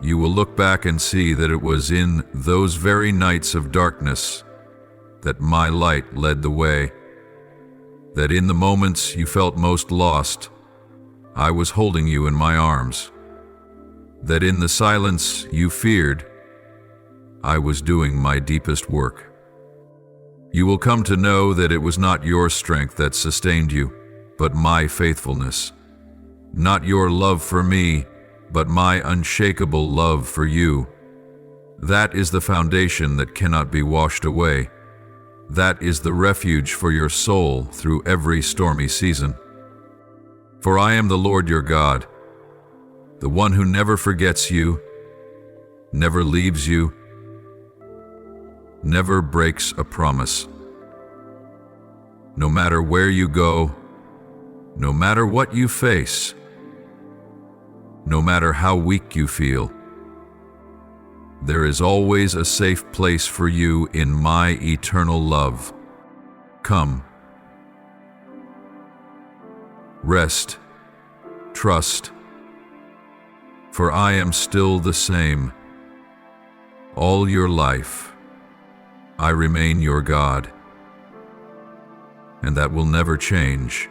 you will look back and see that it was in those very nights of darkness that my light led the way, that in the moments you felt most lost, I was holding you in my arms, that in the silence you feared, I was doing my deepest work. You will come to know that it was not your strength that sustained you, but my faithfulness. Not your love for me, but my unshakable love for you. That is the foundation that cannot be washed away. That is the refuge for your soul through every stormy season. For I am the Lord your God, the one who never forgets you, never leaves you, never breaks a promise. No matter where you go, no matter what you face, no matter how weak you feel, there is always a safe place for you in my eternal love. Come. Rest, trust, for I am still the same. All your life, I remain your God, and that will never change.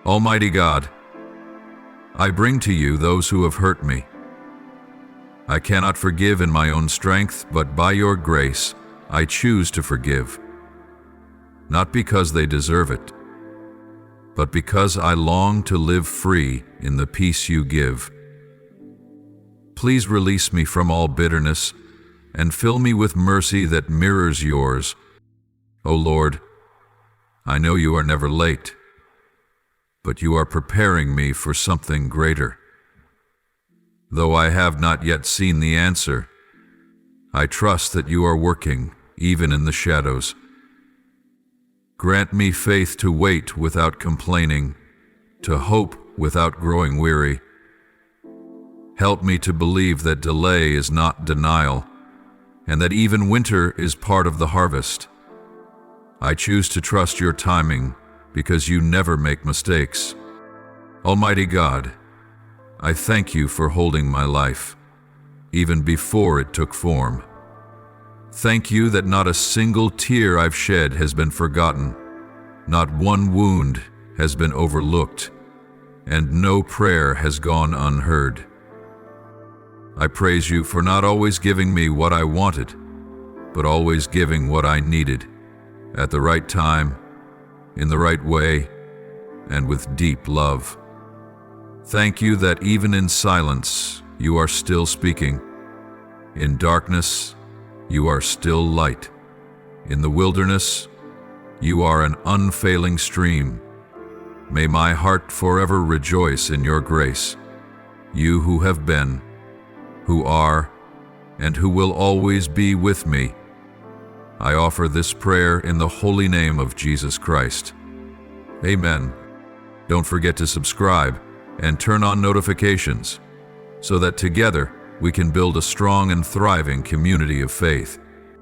Almighty God, I bring to you those who have hurt me. I cannot forgive in my own strength, but by your grace, I choose to forgive. Not because they deserve it, but because I long to live free in the peace you give. Please release me from all bitterness and fill me with mercy that mirrors yours. O Lord, I know you are never late, but you are preparing me for something greater. Though I have not yet seen the answer, I trust that you are working even in the shadows. Grant me faith to wait without complaining, to hope without growing weary. Help me to believe that delay is not denial, and that even winter is part of the harvest. I choose to trust your timing because you never make mistakes. Almighty God, I thank you for holding my life, even before it took form. Thank you that not a single tear I've shed has been forgotten, not one wound has been overlooked, and no prayer has gone unheard. I praise you for not always giving me what I wanted, but always giving what I needed, at the right time, in the right way, and with deep love. Thank you that even in silence, you are still speaking. In darkness, you are still light. In the wilderness, you are an unfailing stream. May my heart forever rejoice in your grace. You who have been, who are, and who will always be with me. I offer this prayer in the holy name of Jesus Christ. Amen. Don't forget to subscribe and turn on notifications so that together we can build a strong and thriving community of faith.